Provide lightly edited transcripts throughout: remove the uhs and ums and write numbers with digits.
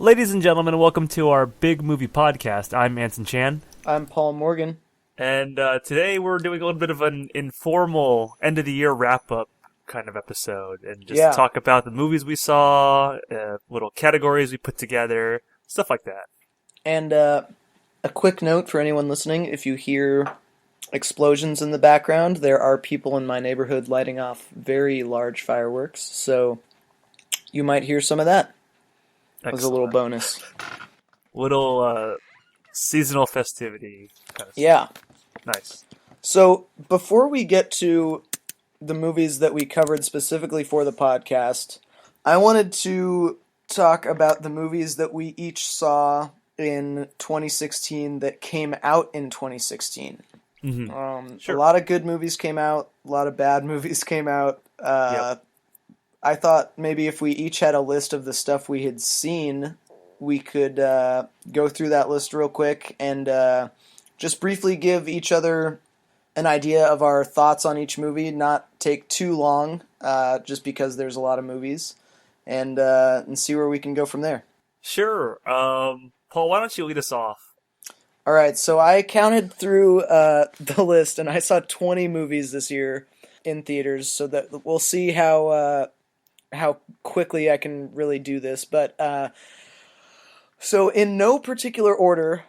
Ladies and gentlemen, welcome to our big movie podcast. I'm Anson Chan. I'm Paul Morgan. And today we're doing a little bit of an informal end-of-the-year wrap-up kind of episode. And just talk about the movies we saw, little categories we put together, stuff like that. And a quick note for anyone listening, if you hear explosions in the background, there are people in my neighborhood lighting off very large fireworks, so you might hear some of that. It was a little bonus. Little seasonal festivity kind of stuff. Yeah. Nice. So, before we get to the movies that we covered specifically for the podcast, I wanted to talk about the movies that we each saw in 2016 that came out in 2016. Mm-hmm. Sure. A lot of good movies came out, a lot of bad movies came out. Yep. I thought maybe if we each had a list of the stuff we had seen, we could go through that list real quick and just briefly give each other an idea of our thoughts on each movie, not take too long, just because there's a lot of movies, and see where we can go from there. Sure. Paul, why don't you lead us off? All right, so I counted through the list, and I saw 20 movies this year in theaters, so that we'll see how quickly I can really do this. But so in no particular order,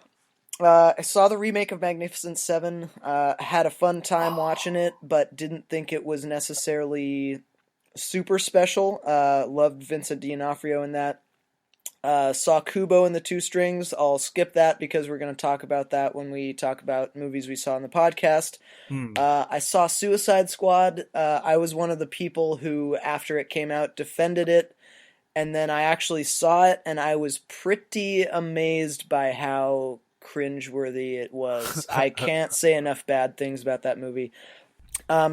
I saw the remake of Magnificent Seven. Had a fun time watching it, but didn't think it was necessarily super special. Loved Vincent D'Onofrio in that. Saw Kubo and the Two Strings. I'll skip that because we're going to talk about that when we talk about movies we saw in the podcast. I saw Suicide Squad. I was one of the people who, after it came out, defended it. And then I actually saw it, and I was pretty amazed by how cringeworthy it was. I can't say enough bad things about that movie.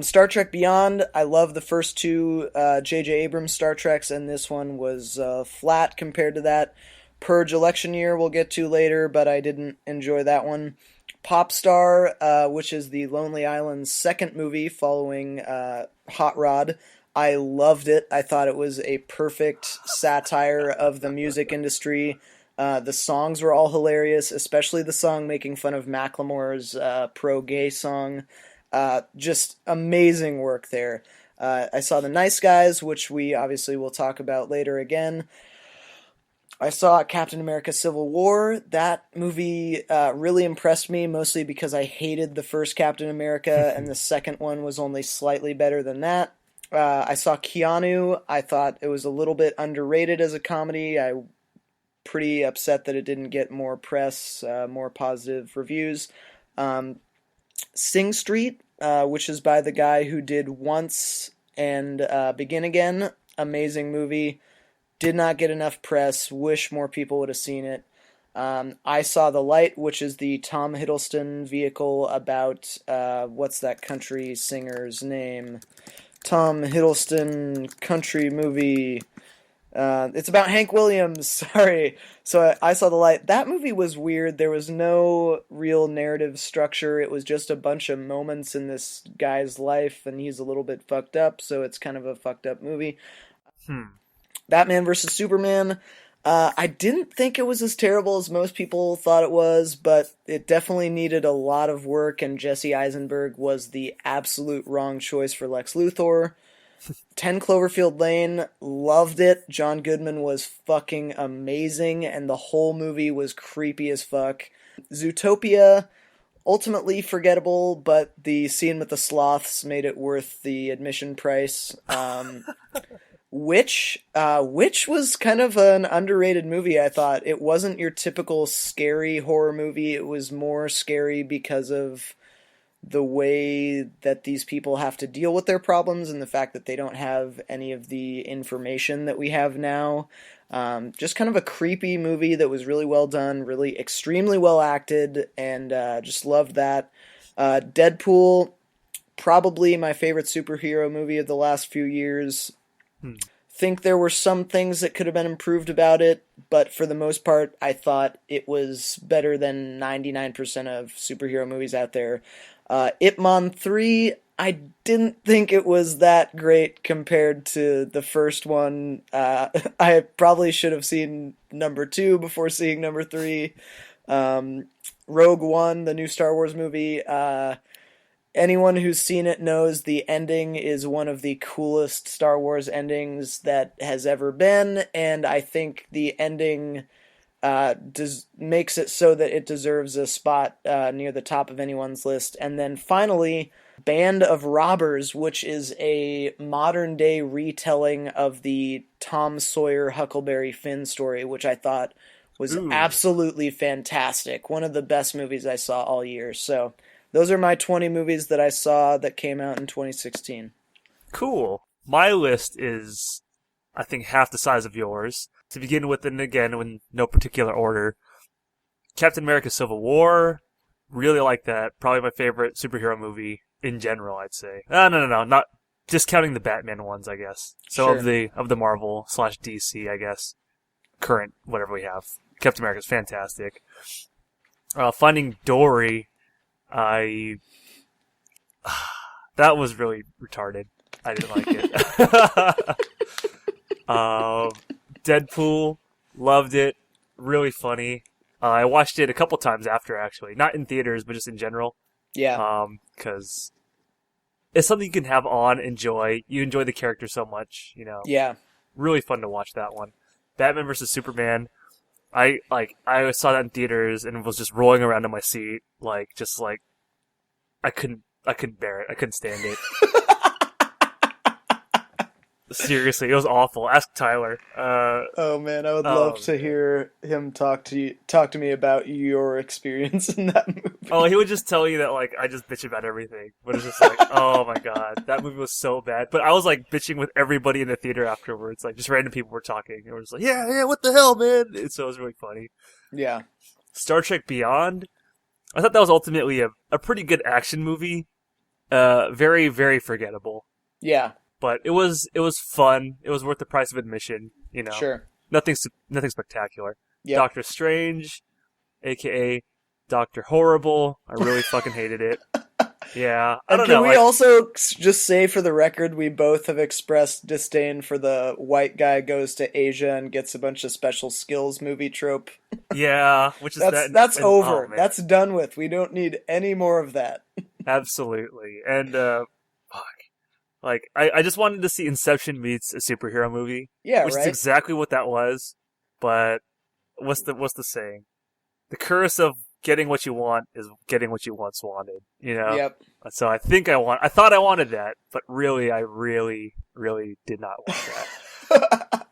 Star Trek Beyond, I love the first two J.J. Abrams Star Treks, and this one was flat compared to that. Purge Election Year we'll get to later, but I didn't enjoy that one. Popstar, which is the Lonely Island's second movie following Hot Rod. I loved it. I thought it was a perfect satire of the music industry. The songs were all hilarious, especially the song making fun of Macklemore's pro-gay song. Just amazing work there. I saw The Nice Guys, which we obviously will talk about later again. I saw Captain America Civil War. That movie really impressed me, mostly because I hated the first Captain America, and the second one was only slightly better than that. I saw Keanu. I thought it was a little bit underrated as a comedy. I'm pretty upset that it didn't get more press, more positive reviews. Sing Street, which is by the guy who did Once and Begin Again. Amazing movie. Did not get enough press. Wish more people would have seen it. I Saw the Light, which is the Tom Hiddleston vehicle about, what's that country singer's name? Tom Hiddleston country movie. It's about Hank Williams, sorry. So I Saw the Light. That movie was weird. There was no real narrative structure. It was just a bunch of moments in this guy's life, and he's a little bit fucked up, so it's kind of a fucked up movie. Batman vs. Superman. I didn't think it was as terrible as most people thought it was, but it definitely needed a lot of work, and Jesse Eisenberg was the absolute wrong choice for Lex Luthor. 10 Cloverfield Lane, loved it. John Goodman was fucking amazing, and the whole movie was creepy as fuck. Zootopia, ultimately forgettable, but the scene with the sloths made it worth the admission price. Witch was kind of an underrated movie, I thought. It wasn't your typical scary horror movie. It was more scary because of the way that these people have to deal with their problems and the fact that they don't have any of the information that we have now. Just kind of a creepy movie that was really well done, really extremely well acted, and just loved that. Deadpool, probably my favorite superhero movie of the last few years. Think there were some things that could have been improved about it, but for the most part, I thought it was better than 99% of superhero movies out there. Ip Man 3, I didn't think it was that great compared to the first one. I probably should have seen number 2 before seeing number 3. Rogue One, the new Star Wars movie, anyone who's seen it knows the ending is one of the coolest Star Wars endings that has ever been, and I think the ending makes it so that it deserves a spot near the top of anyone's list. And then finally, Band of Robbers, which is a modern-day retelling of the Tom Sawyer Huckleberry Finn story, which I thought was absolutely fantastic. One of the best movies I saw all year. So those are my 20 movies that I saw that came out in 2016. Cool. My list is, I think, half the size of yours. To begin with, and again, in no particular order, Captain America Civil War. Really like that. Probably my favorite superhero movie in general, I'd say. No. Not just counting the Batman ones, I guess. So Sure. of the Marvel / DC, I guess. Current, whatever we have. Captain America's fantastic. Finding Dory, that was really retarded. I didn't like it. Deadpool, loved it. Really funny. I watched it a couple times after, actually. Not in theaters, but just in general. Yeah. Because it's something you can have on, enjoy. You enjoy the character so much, Yeah. Really fun to watch that one. Batman vs. Superman. I saw that in theaters and was just rolling around in my seat, I couldn't bear it. I couldn't stand it. Seriously, it was awful. Ask Tyler. Oh man, I would love to hear him talk to me about your experience in that movie. Oh, he would just tell you that I just bitch about everything, but it's just oh my god, that movie was so bad. But I was bitching with everybody in the theater afterwards. Just random people were talking, and we're just yeah, what the hell, man? And so it was really funny. Yeah. Star Trek Beyond. I thought that was ultimately a pretty good action movie. Very, very forgettable. Yeah. But it was fun. It was worth the price of admission. Sure. Nothing spectacular. Yep. Doctor Strange, aka Doctor Horrible. I really fucking hated it. Yeah, I don't know. Can we also just say for the record, we both have expressed disdain for the white guy goes to Asia and gets a bunch of special skills movie trope. Yeah, which is that's over. Oh, that's done with. We don't need any more of that. Absolutely. And fuck. I just wanted to see Inception meets a superhero movie. Yeah, which right. is exactly what that was. But what's the saying? The curse of getting what you want is getting what you once wanted. Yep. So I thought I wanted that, but really, I really, really did not want that.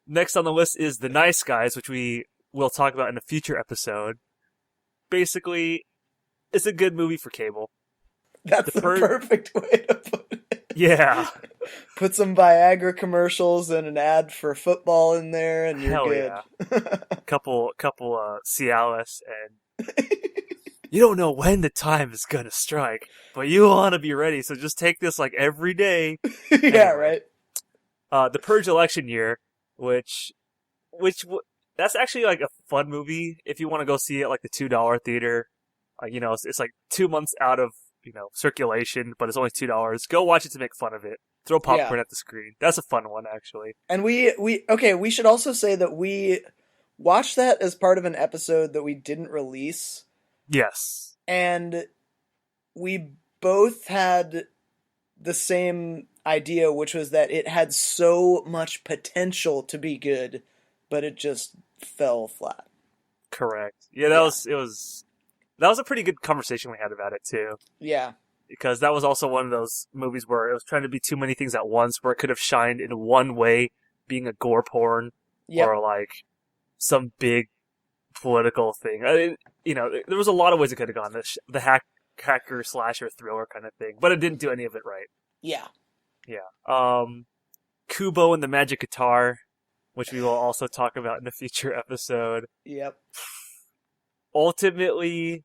Next on the list is The Nice Guys, which we will talk about in a future episode. Basically, it's a good movie for cable. That's the perfect way to put it. Yeah. Put some Viagra commercials and an ad for football in there, and you're Hell good. Yeah. couple Cialis, and you don't know when the time is gonna strike, but you want to be ready. So just take this every day. Yeah, anyway. right. The Purge election year, which that's actually a fun movie if you want to go see it the $2 theater. It's 2 months out of circulation, but it's only $2. Go watch it to make fun of it. Throw popcorn at the screen. That's a fun one, actually. And we should also say that we watched that as part of an episode that we didn't release. Yes. And we both had the same idea, which was that it had so much potential to be good, but it just fell flat. Correct. Yeah, that was a pretty good conversation we had about it too. Yeah. Because that was also one of those movies where it was trying to be too many things at once, where it could have shined in one way, being a gore porn, or some big political thing. There was a lot of ways it could have gone. The hacker slasher thriller kind of thing, but it didn't do any of it right. Yeah. Yeah. Kubo and the Magic Guitar, which we will also talk about in a future episode. Yep. Ultimately,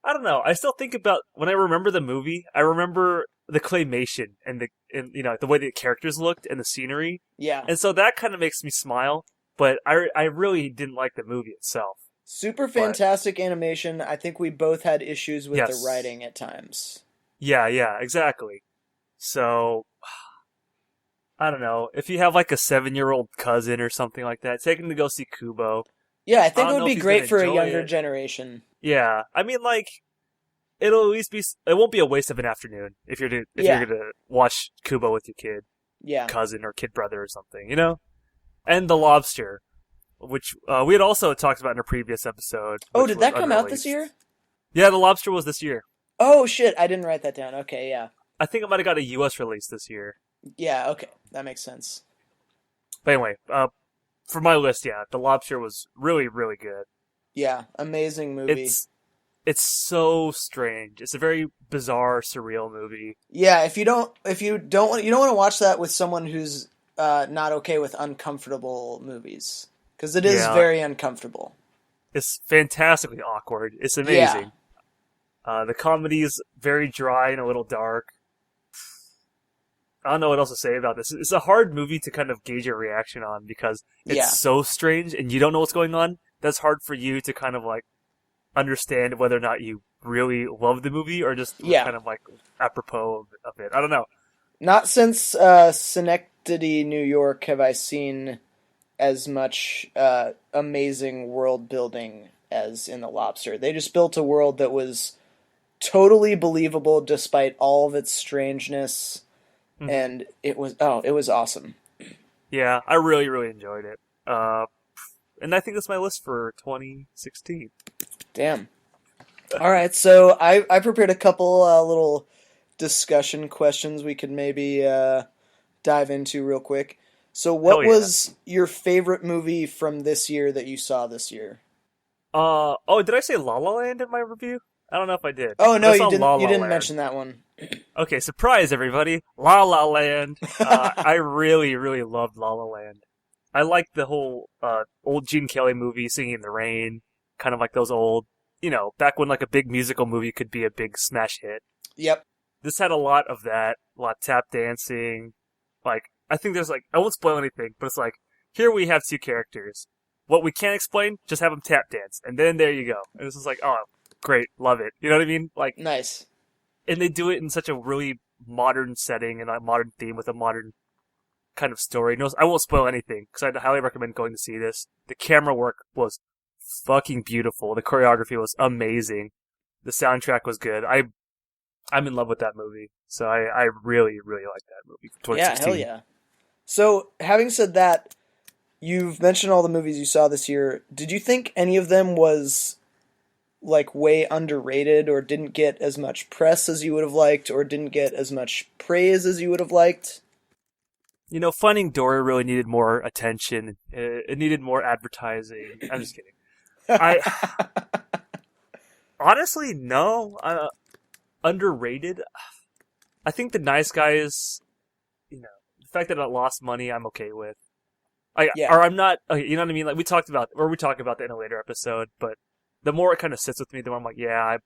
I don't know. I still think about when I remember the movie. I remember the claymation and the way the characters looked and the scenery. Yeah. And so that kind of makes me smile. but I really didn't like the movie itself. Super But fantastic animation. I think we both had issues with the yes, writing at times. yeah, exactly. So I don't know if you have like a 7-year-old cousin or something like that, take him to go see Kubo. Yeah, I I think it don't would know if be he's gonna great for a enjoy younger it. generation. Yeah, I mean, like it'll at least be. It won't be a waste of an afternoon if Yeah, you're gonna watch Kubo with your kid, yeah. cousin, or kid brother or something, you know. And The Lobster, which we had also talked about in a previous episode, Oh, which did was that come out this year? unreleased. Yeah, The Lobster was this year. Oh shit, I didn't write that down. Okay, yeah. I think it might have got a U.S. release this year. Yeah, okay. That makes sense. But anyway, for my list, yeah, The Lobster was really, really good. Yeah, amazing movie. It's it's so strange. It's a very bizarre, surreal movie. Yeah, you don't want to watch that with someone who's not okay with uncomfortable movies because it is Yeah, very uncomfortable. it's fantastically awkward. It's Yeah. amazing. The comedy is very dry and a little dark. I don't know what else to say about this. It's a hard movie to kind of gauge your reaction on because it's Yeah. so strange and you don't know what's going on. That's hard for you to kind of like understand whether or not you really love the movie or just Yeah. kind of like apropos of it. I don't know. Not since Synecdoche, New York, have I seen as much amazing world building as in The Lobster. They just built a world that was totally believable despite all of its strangeness, Hmm. and it was awesome. Yeah, I really, really enjoyed it. And I think that's my list for 2016. Damn. All right, so I prepared a couple little discussion questions we could maybe dive into real quick. So, Hell what yeah. was your favorite movie from this year that you saw this year? Oh, did I say La La Land in my review? I don't know if I did, Oh but no, I saw La You La didn't Land. mention that one. Okay, surprise everybody. La La Land. I really, really loved La La Land. I liked the whole old Gene Kelly movie, Singing in the Rain, kind of like those old, back when like a big musical movie could be a big smash hit. Yep. This had a lot of that, a lot of tap dancing. Like, I think there's like, I won't spoil anything, but it's like, here we have two characters. What we can't explain, just have them tap dance. And then there you go. And this is like, oh, great, love it. You know what I mean? Like, Nice. and they do it in such a really modern setting and a modern theme with a modern kind of story. No, I won't spoil anything because I highly recommend going to see this. The camera work was fucking beautiful. The choreography was amazing. The soundtrack was good. I'm in love with that movie. So I really, really like that movie for Yeah, hell 2016. yeah. So, having said that, you've mentioned all the movies you saw this year. Did you think any of them was like way underrated or didn't get as much press as you would have liked or didn't get as much praise as you would have liked? Finding Dory really needed more attention. It needed more advertising. I'm just kidding. I honestly no. Underrated. I think The Nice Guys. The fact that it lost money, I'm okay with. Yeah, I'm not. Okay, you know what I mean? Like we talked about, or we talk about that in a later episode. But the more it kind of sits with me, the more I'm like, yeah.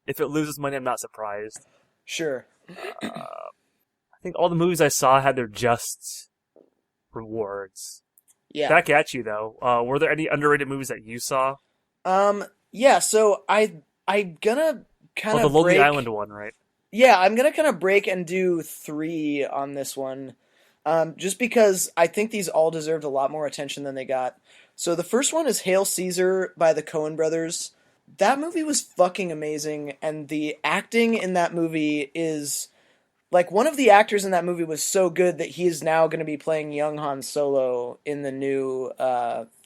If it loses money, I'm not surprised. sure. I think all the movies I saw had their just rewards. Yeah. Back at you though. Were there any underrated movies that you saw? Yeah, so I'm gonna kind Oh, the of Lonely Island break. one, right? Yeah, I'm gonna kind of break and do three on this one. Just because I think these all deserved a lot more attention than they got. So the first one is Hail Caesar by the Coen brothers. That movie was fucking amazing, and the acting in that movie is like one of the actors in that movie was so good that he is now going to be playing young Han Solo in the new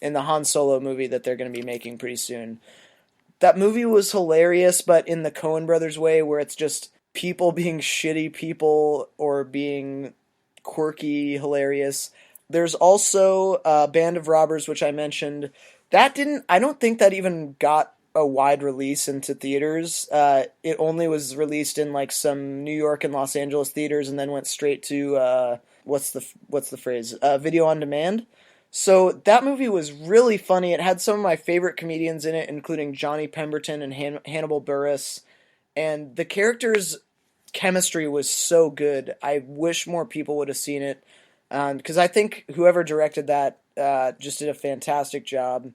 in the Han Solo movie that they're going to be making pretty soon. That movie was hilarious, but in the Coen brothers way, where it's just people being shitty people or being quirky, hilarious. There's also Band of Robbers, which I mentioned. That didn't. I don't think that even got a wide release into theaters. It only was released in like some New York and Los Angeles theaters, and then went straight to what's the phrase? Video on demand. So that movie was really funny. It had some of my favorite comedians in it, including Johnny Pemberton and Hannibal Buress, and the characters' chemistry was so good. I wish more people would have seen it because I think whoever directed that just did a fantastic job.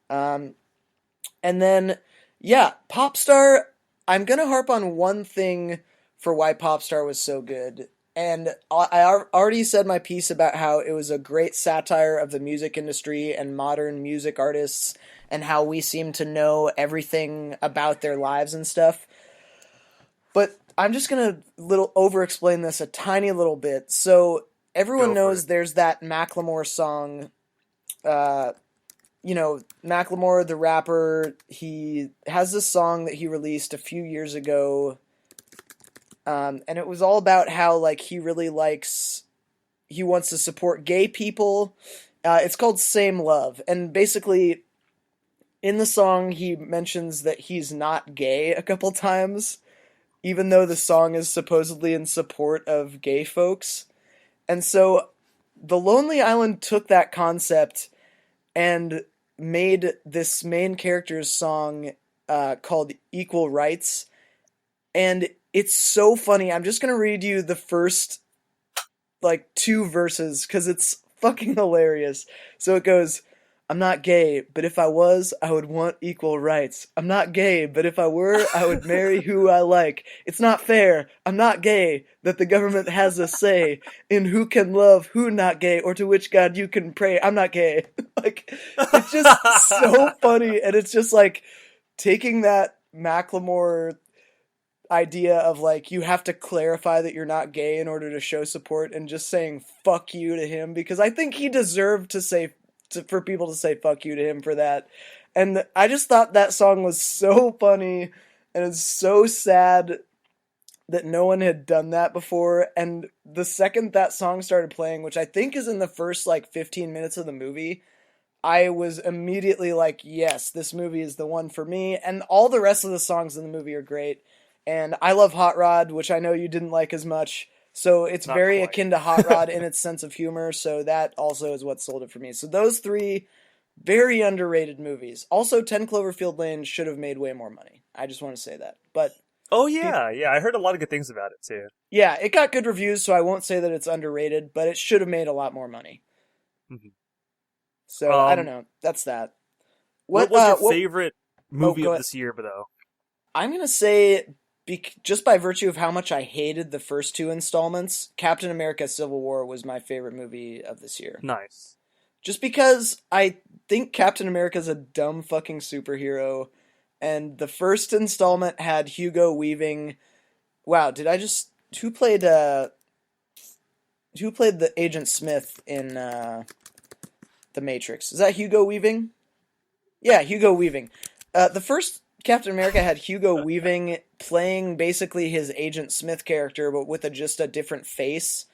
Um, and then, yeah, Popstar, I'm going to harp on one thing for why Popstar was so good. And already said my piece about how it was a great satire of the music industry and modern music artists and how we seem to know everything about their lives and stuff. But I'm just going to over-explain this a tiny little bit. So everyone knows there's that Macklemore song, Macklemore, the rapper, he has this song that he released a few years ago, and it was all about how, like, he wants to support gay people. It's called Same Love, and basically, in the song, he mentions that he's not gay a couple times, even though the song is supposedly in support of gay folks. And so, The Lonely Island took that concept and made this main character's song called Equal Rights. And it's so funny. I'm just going to read you the first, 2 verses, because it's fucking hilarious. So it goes, I'm not gay, but if I was, I would want equal rights. I'm not gay, but if I were, I would marry who I like. It's not fair. I'm not gay, that the government has a say in who can love, who not gay, or to which God you can pray. I'm not gay. It's just so funny, and it's just taking that Macklemore idea of you have to clarify that you're not gay in order to show support and just saying fuck you to him, because I think he deserved for people to say fuck you to him for that. And I just thought that song was so funny, and it's so sad that no one had done that before. And the second that song started playing, which I think is in the first 15 minutes of the movie, I was immediately like, yes, this movie is the one for me. And all the rest of the songs in the movie are great. And I love Hot Rod, which I know you didn't like as much. So it's Not very quite. akin to Hot Rod in its sense of humor. So that also is what sold it for me. So those 3 very underrated movies. Also, 10 Cloverfield Lane should have made way more money. I just want to say that. But oh yeah, I heard a lot of good things about it too. yeah, it got good reviews, so I won't say that it's underrated, but it should have made a lot more money. Mm-hmm. So I don't know. That's that. What was your favorite movie of this year, though? I'm gonna say, just by virtue of how much I hated the first 2 installments, Captain America: Civil War was my favorite movie of this year. Nice. Just because I think Captain America's a dumb fucking superhero, and the first installment had Hugo Weaving. Wow, who played the Agent Smith in The Matrix? Is that Hugo Weaving? Yeah, Hugo Weaving. The first Captain America had Hugo Weaving playing basically his Agent Smith character, but with just a different face.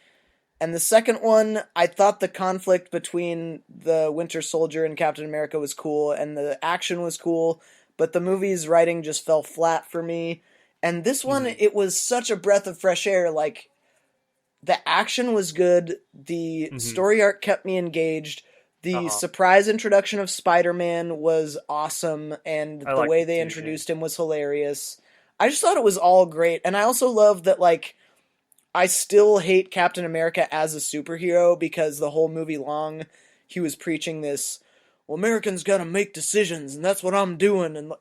And the second one, I thought the conflict between the Winter Soldier and Captain America was cool, and the action was cool, but the movie's writing just fell flat for me. And this one, it was such a breath of fresh air. The action was good, the story arc kept me engaged, the surprise introduction of Spider-Man was awesome, and the way they introduced him was hilarious. I just thought it was all great, and I also love that, I still hate Captain America as a superhero, because the whole movie long, he was preaching this, well, Americans gotta make decisions, and that's what I'm doing, and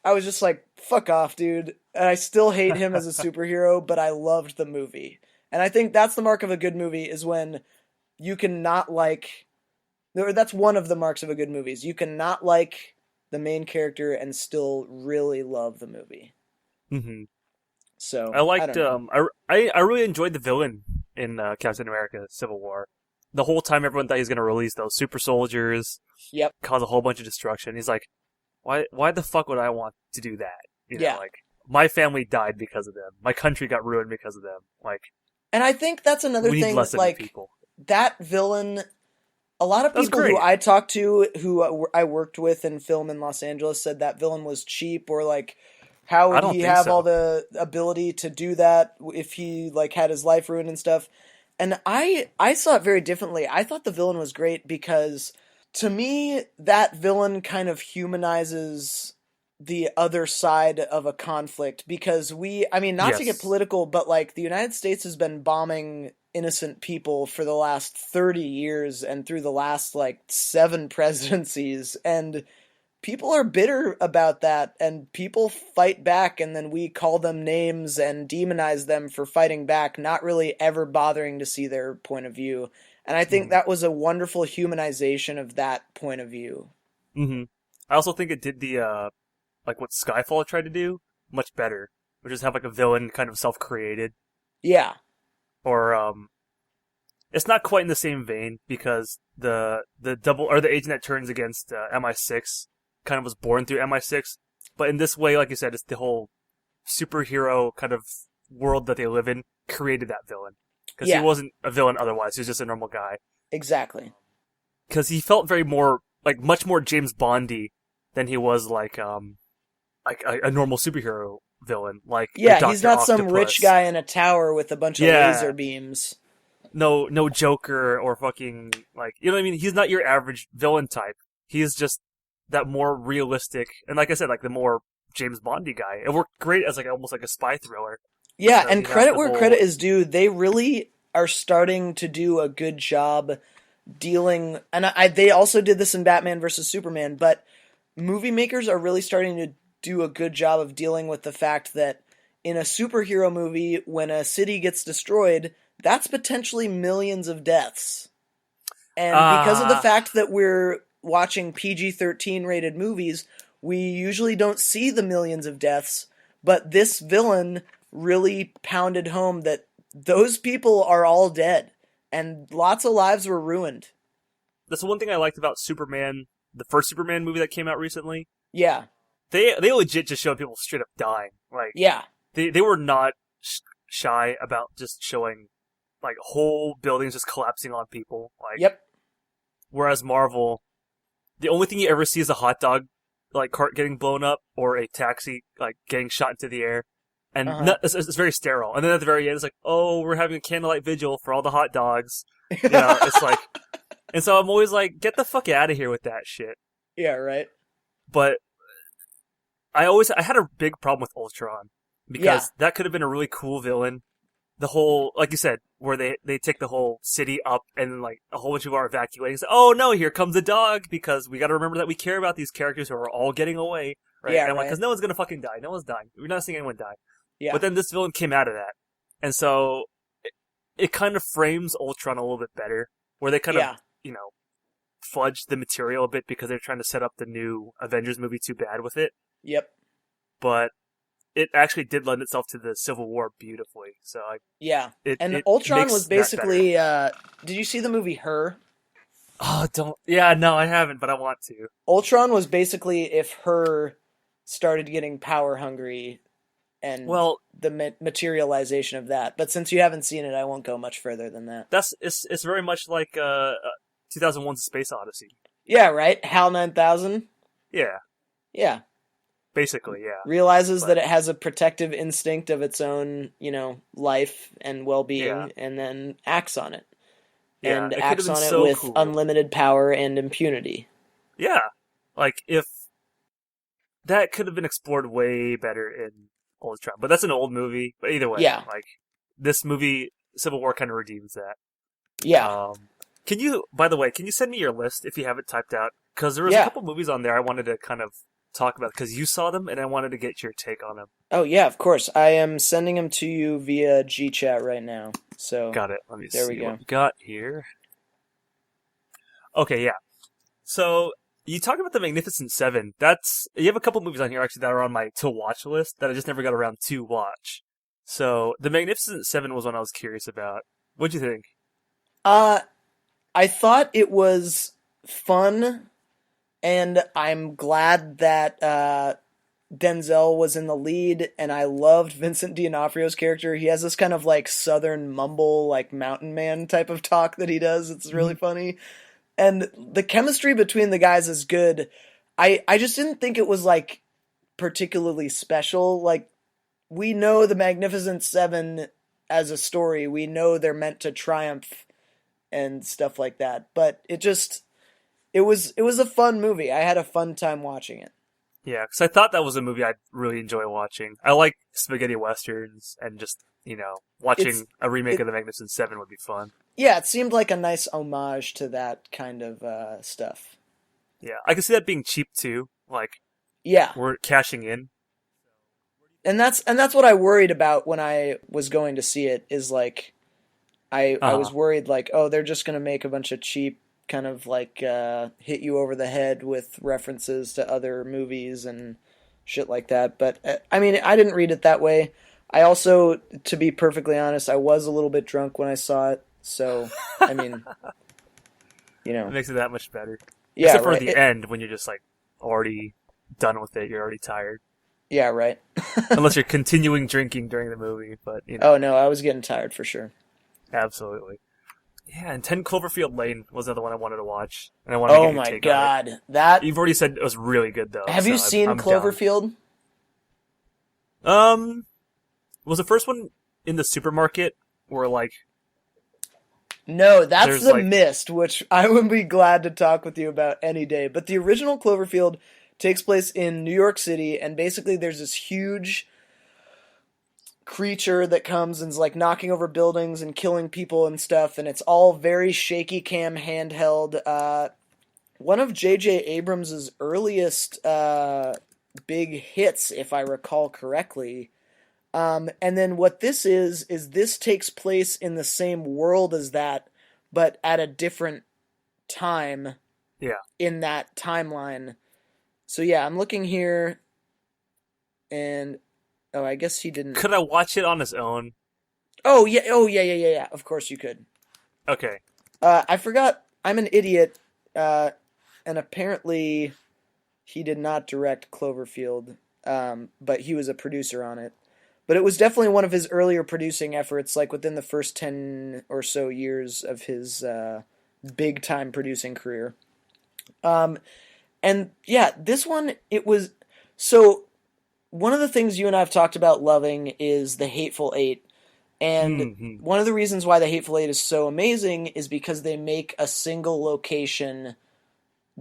I was just like, fuck off, dude. And I still hate him as a superhero, but I loved the movie. And I think that's the mark of a good movie, is when you can not that's one of the marks of a good movie, is you can not like the main character and still really love the movie. Mm-hmm. So I liked. I really enjoyed the villain in Captain America: Civil War. The whole time, everyone thought he was going to release those super soldiers. Yep. Cause a whole bunch of destruction. He's like, why the fuck would I want to do that? You know, my family died because of them. My country got ruined because of them. And I think that's another thing. That villain. A lot of people who I talked to, who I worked with in film in Los Angeles, said that villain was cheap, or how would he have all the ability to do that if he had his life ruined and stuff? And I saw it very differently. I thought the villain was great because, to me, that villain kind of humanizes the other side of a conflict because I mean, not to get Yes. political, but like the United States has been bombing innocent people for the last 30 years and through the last like 7 presidencies, and people are bitter about that, and people fight back, and then we call them names and demonize them for fighting back, not really ever bothering to see their point of view. And I think Hmm. that was a wonderful humanization of that point of view. Hmm. I also think it did the like what Skyfall tried to do much better, which is have like a villain kind of self-created, Yeah. or it's not quite in the same vein because the double or the agent that turns against MI6 kind of was born through MI6, but in this way, like you said, it's the whole superhero kind of world that they live in created that villain because he Yeah, wasn't a villain otherwise; he was just a normal guy. exactly. Because he felt very more like much more James Bondy than he was like a normal superhero villain, like a Yeah, he's Doctor not some rich Octopus. guy in a tower with a bunch of laser Yeah, beams. no Joker or fucking like you know what I mean. He's not your average villain type. He is just that more realistic and like I said, like the more James Bondy guy. It worked great as like almost like a spy thriller Yeah, because and you have credit the where whole credit is due, they really are starting to do a good job dealing, and they also did this in Batman versus Superman, but movie makers are really starting to do a good job of dealing with the fact that in a superhero movie, when a city gets destroyed, that's potentially millions of deaths. And because of the ah. fact that we're watching PG-13 rated movies, we usually don't see the millions of deaths, but this villain really pounded home that those people are all dead and lots of lives were ruined. That's the one thing I liked about Superman, the first Superman movie that came out recently. Yeah. They legit just showed people straight up dying. Like Yeah. they were not shy about just showing like whole buildings just collapsing on people. Like Yep. whereas Marvel, the only thing you ever see is a hot dog like cart getting blown up or a taxi like getting shot into the air, and Uh-huh. it's very sterile. And then at the very end, it's like, oh, we're having a candlelight vigil for all the hot dogs. You know, it's like, and so I'm always like, get the fuck out of here with that shit. Yeah, right. But I had a big problem with Ultron Yeah. because that could have been a really cool villain. The whole, like you said, where they take the whole city up and like a whole bunch of people are evacuating. So, oh no, here comes the dog because we got to remember that we care about these characters who are all getting away, right? Yeah, And I'm like, right. because no one's gonna fucking die. No one's dying. We're not seeing anyone die. Yeah. But then this villain came out of that, and so it kind of frames Ultron a little bit better, where they kind of Yeah. you know fudge the material a bit because they're trying to set up the new Avengers movie too bad with it. Yep. But it actually did lend itself to the Civil War beautifully. So Yeah. And it Ultron makes was that better. basically did you see the movie Her? Oh, don't. Yeah, no, I haven't, but I want to. Ultron was basically if Her started getting power hungry and Well, the materialization of that. But since you haven't seen it, I won't go much further than that. it's very much like 2001's Space Odyssey. Yeah, right? HAL 9000? Yeah, Yeah. basically, yeah. Realizes that But it has a protective instinct of its own, life and yeah, well-being and then acts on it. yeah, And it could have acts been on it so with cool. unlimited power and impunity. Yeah, like if that could have been explored way better in Ultron, but that's an old movie. But either way, Yeah. like this movie, Civil War kind of redeems that. Yeah. Um, can you, by the way, can you send me your list if you have it typed out? Because there was a Yeah. couple movies on there I wanted to kind of talk about because you saw them and I wanted to get your take on them. Oh, yeah, of course. I am sending them to you via GChat right now. So, Got it. Let me there we see what go. we got here. Okay, yeah. So you talk about the Magnificent Seven. You have a couple movies on here actually that are on my to watch list that I just never got around to watch. So the Magnificent Seven was one I was curious about. What'd you think? Uh, I thought it was fun, and I'm glad that Denzel was in the lead, and I loved Vincent D'Onofrio's character. He has this kind of like southern mumble, like mountain man type of talk that he does. It's really funny. And the chemistry between the guys is good. I just didn't think it was like particularly special. Like we know the Magnificent Seven as a story. We know they're meant to triumph and stuff like that. But it was a fun movie. I had a fun time watching it. Yeah, because I thought that was a movie I'd really enjoy watching. I like spaghetti westerns, and just, watching a remake of The Magnificent Seven would be fun. Yeah, it seemed like a nice homage to that kind of stuff. Yeah, I can see that being cheap too. Like, Yeah, we're cashing in. and that's what I worried about when I was going to see it. Is like, I was worried like, oh, they're just gonna make a bunch of cheap kind of like hit you over the head with references to other movies and shit like that. But I mean, I didn't read it that way. I also, to be perfectly honest, I was a little bit drunk when I saw it. So, I mean, It makes it that much better. Yeah, Except for right. the end, when you're just like already done with it, you're already tired. Yeah, right. Unless you're continuing drinking during the movie, but Oh no, I was getting tired for sure. Absolutely. Yeah, and 10 Cloverfield Lane was another one I wanted to watch, and I wanted to get your take on it. That You've already said it was really good though. Have you seen I'm Cloverfield? Down. Was the first one in the supermarket where like? No, that's The Mist, which I would be glad to talk with you about any day. But the original Cloverfield takes place in New York City, and basically there's this huge creature that comes and's like knocking over buildings and killing people and stuff, and it's all very shaky cam handheld. One of J.J. Abrams' earliest big hits, if I recall correctly. And then what this is this takes place in the same world as that, but at a different time. Yeah. In that timeline. So yeah, I'm looking here, and I guess he didn't. Could I watch it on its own? Oh yeah. Of course you could. Okay. I forgot. I'm an idiot. And apparently, he did not direct Cloverfield. But he was a producer on it. But it was definitely one of his earlier producing efforts, like within the first 10 or so years of his big time producing career. And yeah, this one, it was. So, one of the things you and I have talked about loving is The Hateful Eight. And one of the reasons why The Hateful Eight is so amazing is because they make a single location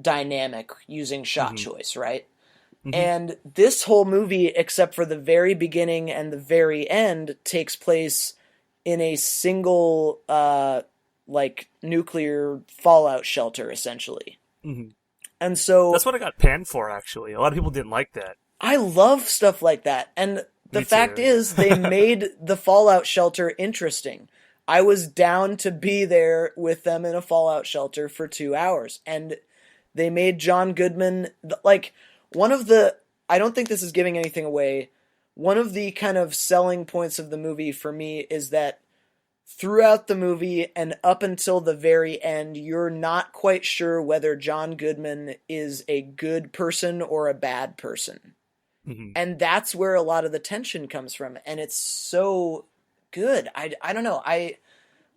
dynamic using shot choice, right? And this whole movie, except for the very beginning and the very end, takes place in a single, like, nuclear fallout shelter, essentially. And so... That's what I got panned for, actually. A lot of people didn't like that. I love stuff like that. And the fact is, they made the fallout shelter interesting. I was down to be there with them in a fallout shelter for 2 hours. And they made John Goodman... Like... One of the, I don't think this is giving anything away, one of the kind of selling points of the movie for me is that throughout the movie and up until the very end, you're not quite sure whether John Goodman is a good person or a bad person. And that's where a lot of the tension comes from. And it's so good. I don't know. I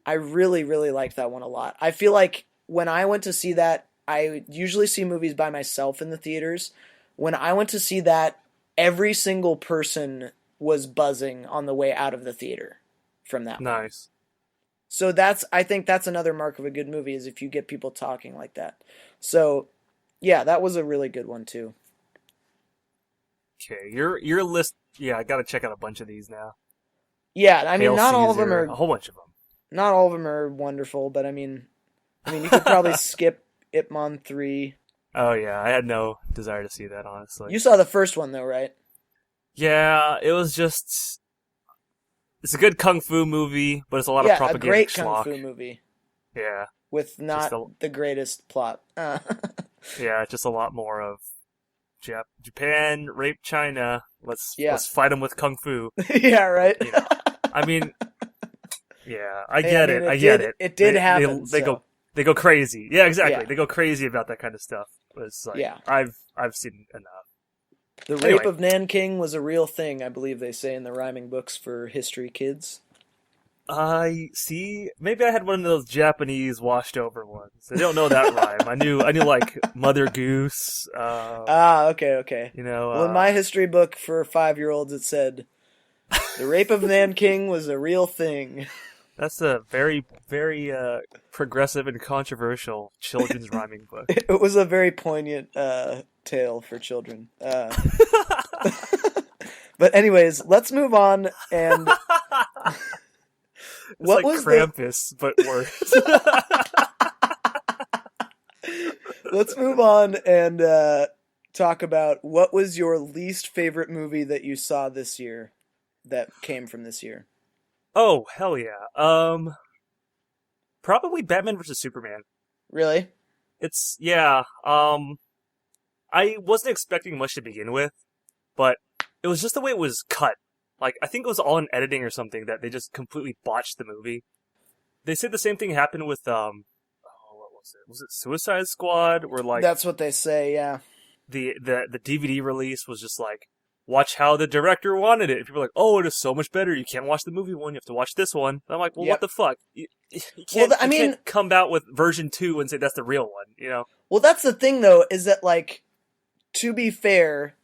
really, really liked that one a lot. I feel like when I went to see that, I usually see movies by myself in the theaters. When I went to see that, every single person was buzzing on the way out of the theater from that. Nice. So I think that's another mark of a good movie, is if you get people talking like that. So, yeah, that was a really good one too. Okay, your list. Yeah, I got to check out a bunch of these now. Yeah, I mean, Hail not Caesar, all of them are a whole bunch of them. Not all of them are wonderful, but I mean, you could probably skip Ip Man 3. Oh yeah, I had no desire to see that, honestly. You saw the first one though, right? Yeah, it was just... It's a good kung fu movie, but it's a lot of propaganda. Yeah, a great schlock. kung fu movie. Yeah. With not the greatest plot. Yeah, just a lot more of Japan raped China. Let's fight them with kung fu. Yeah, right. I mean, yeah, I get it. I get it. It did happen. They go crazy. Yeah, exactly. Yeah. They go crazy about that kind of stuff. It's like, I've seen enough. The rape of Nanking was a real thing, I believe they say in the rhyming books for history kids. I see. Maybe I had one of those Japanese washed over ones. I don't know that rhyme. I knew like Mother Goose. Okay. Well, in my history book for 5-year-olds, it said, "The rape of Nanking was a real thing." That's a very, very progressive and controversial children's rhyming book. It was a very poignant tale for children. But anyways, let's move on. And it's what like was Krampus, but worse. Let's move on and talk about what was your least favorite movie that you saw this year that came from this year. Oh, hell yeah. Probably Batman vs. Superman. Really? It's, yeah. I wasn't expecting much to begin with, but it was just the way it was cut. Like, I think it was all in editing or something that they just completely botched the movie. They said the same thing happened with, what was it? Was it Suicide Squad? Where, like... That's what they say, yeah. The DVD release was just like, watch how the director wanted it. And people are like, oh, it is so much better. You can't watch the movie one. You have to watch this one. And I'm like, well, What the fuck? You can't come out with version 2 and say that's the real one, you know? Well, that's the thing, though, is that, like, to be fair,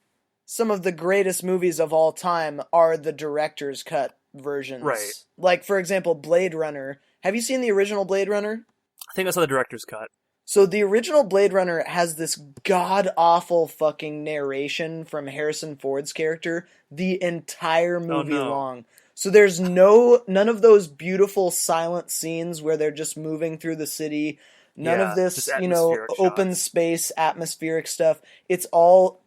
some of the greatest movies of all time are the director's cut versions. Right. Like, for example, Blade Runner. Have you seen the original Blade Runner? I think I saw the director's cut. So the original Blade Runner has this god-awful fucking narration from Harrison Ford's character the entire movie long. So there's none of those beautiful silent scenes where they're just moving through the city. None of this, open space, atmospheric stuff. It's all,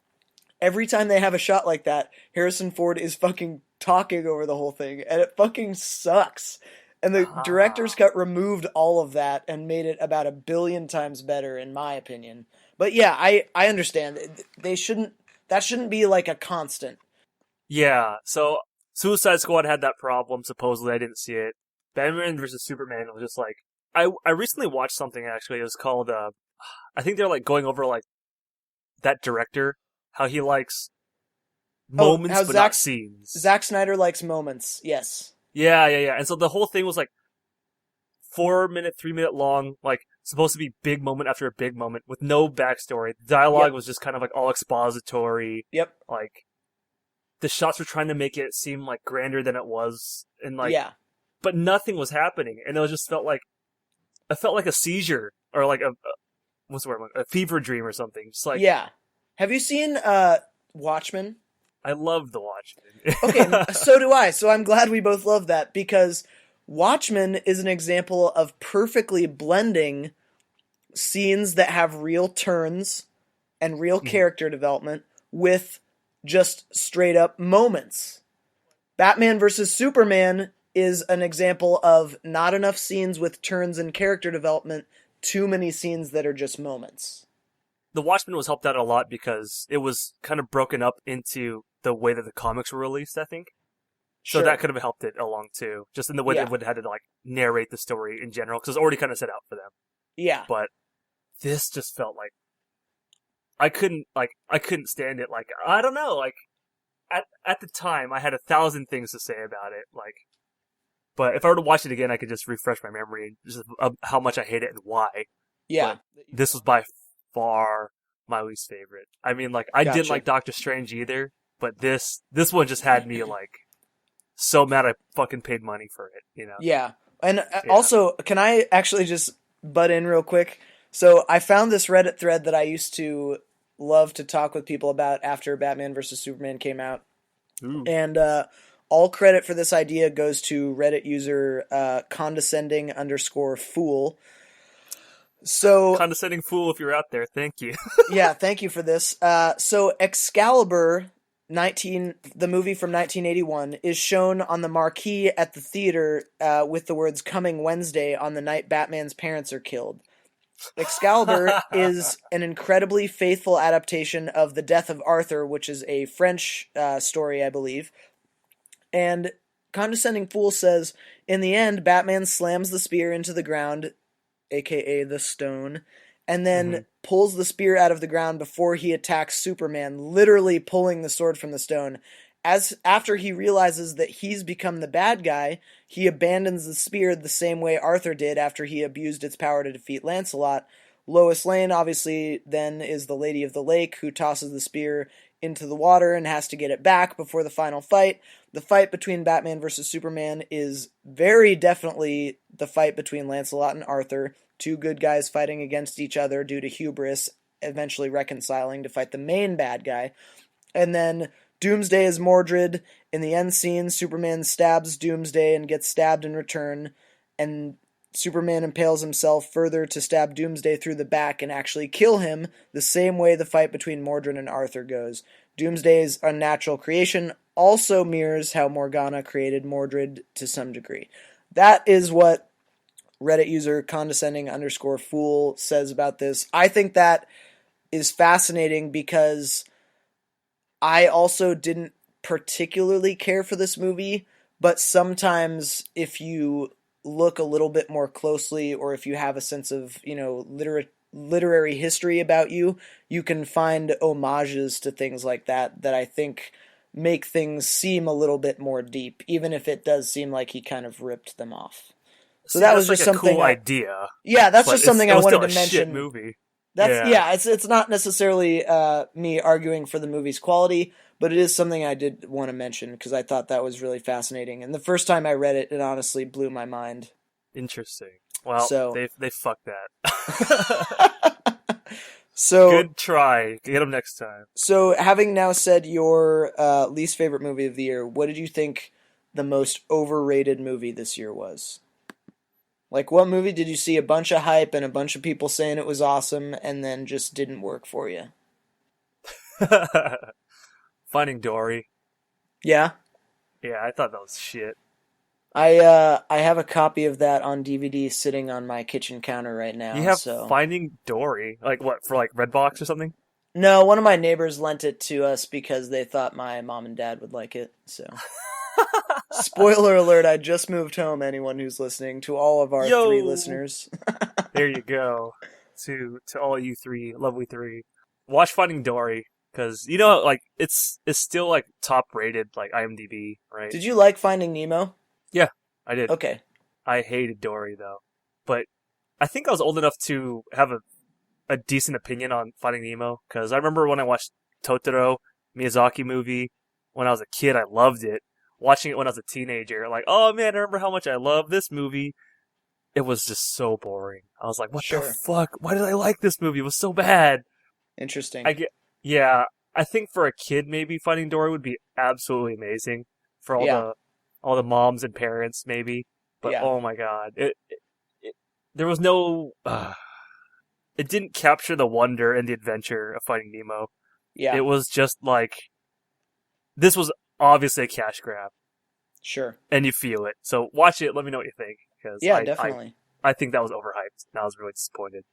every time they have a shot like that, Harrison Ford is fucking talking over the whole thing, and it fucking sucks. And the director's cut removed all of that and made it about 1 billion times better, in my opinion. But yeah, I understand. That shouldn't be like a constant. Yeah, so Suicide Squad had that problem, supposedly. I didn't see it. Batman vs. Superman was just like... I recently watched something, actually. It was called... I think they're like going over like that director, how he likes moments but not scenes. Zack Snyder likes moments, yes. Yeah. And so the whole thing was like 4-minute, 3-minute long, like supposed to be big moment after a big moment with no backstory. The dialogue was just kind of like all expository. Yep. Like the shots were trying to make it seem like grander than it was, and like but nothing was happening, and it just felt like a seizure or like what's the word? A fever dream or something. Just like Have you seen Watchmen? I love The Watchmen. Okay, so do I. So I'm glad we both love that, because Watchmen is an example of perfectly blending scenes that have real turns and real character development with just straight up moments. Batman vs. Superman is an example of not enough scenes with turns and character development, too many scenes that are just moments. The Watchmen was helped out a lot because it was kind of broken up into the way that the comics were released, I think. So that could have helped it along too, just in the way they would have had to like narrate the story in general, because it's already kind of set out for them. Yeah. But this just felt like I couldn't stand it. Like, I don't know, like at the time I had 1,000 things to say about it, like, but if I were to watch it again, I could just refresh my memory just of how much I hate it and why. Yeah. But this was by far my least favorite. I mean, like, I didn't like Doctor Strange either, but this one just had me like so mad I fucking paid money for it, you know? Yeah. And also, can I actually just butt in real quick? So I found this Reddit thread that I used to love to talk with people about after Batman vs. Superman came out. Ooh. And all credit for this idea goes to Reddit user condescending_fool. So condescending fool, if you're out there, thank you. Yeah, thank you for this. So Excalibur 19, the movie from 1981, is shown on the marquee at the theater with the words "Coming Wednesday" on the night Batman's parents are killed. Excalibur is an incredibly faithful adaptation of The Death of Arthur, which is a French story, I believe. And Condescending Fool says, in the end, Batman slams the spear into the ground, aka the stone, and then pulls the spear out of the ground before he attacks Superman, literally pulling the sword from the stone. After he realizes that he's become the bad guy, he abandons the spear the same way Arthur did after he abused its power to defeat Lancelot. Lois Lane, obviously, then is the Lady of the Lake, who tosses the spear into the water and has to get it back before the final fight. The fight between Batman vs. Superman is very definitely the fight between Lancelot and Arthur, two good guys fighting against each other due to hubris eventually reconciling to fight the main bad guy. And then Doomsday is Mordred. In the end scene, Superman stabs Doomsday and gets stabbed in return, and Superman impales himself further to stab Doomsday through the back and actually kill him, the same way the fight between Mordred and Arthur goes. Doomsday's unnatural creation also mirrors how Morgana created Mordred to some degree. That is what Reddit user condescending_fool says about this. I think that is fascinating because I also didn't particularly care for this movie, but sometimes if you look a little bit more closely, or if you have a sense of, literary history about you, you can find homages to things like that I think make things seem a little bit more deep, even if it does seem like he kind of ripped them off. So that was just like something. Cool idea. Yeah, that's just something I wanted to mention. Shit movie. It's not necessarily me arguing for the movie's quality, but it is something I did want to mention because I thought that was really fascinating. And the first time I read it, it honestly blew my mind. Interesting. Well, they fucked that. So good try. Get them next time. So having now said your least favorite movie of the year, what did you think the most overrated movie this year was? Like, what movie did you see a bunch of hype and a bunch of people saying it was awesome and then just didn't work for you? Finding Dory. Yeah? Yeah, I thought that was shit. I have a copy of that on DVD sitting on my kitchen counter right now. You have Finding Dory? Like what, for like Redbox or something? No, one of my neighbors lent it to us because they thought my mom and dad would like it, so... Spoiler alert, I just moved home, anyone who's listening, to all of our 3 listeners. There you go. To all you 3, lovely 3. Watch Finding Dory, because, it's still, like, top-rated, like, IMDb, right? Did you like Finding Nemo? Yeah, I did. Okay. I hated Dory, though. But I think I was old enough to have a decent opinion on Finding Nemo, because I remember when I watched Totoro, Miyazaki movie, when I was a kid, I loved it. Watching it when I was a teenager, like, oh man, I remember how much I love this movie. It was just so boring. I was like, what the fuck? Why did I like this movie? It was so bad. Interesting. I think for a kid, maybe Finding Dory would be absolutely amazing for all the moms and parents, maybe. But oh my god, there was no. It didn't capture the wonder and the adventure of Finding Nemo. Yeah, it was just like this was obviously a cash grab. Sure. And you feel it. So watch it, let me know what you think. Cause definitely. I think that was overhyped, and I was really disappointed.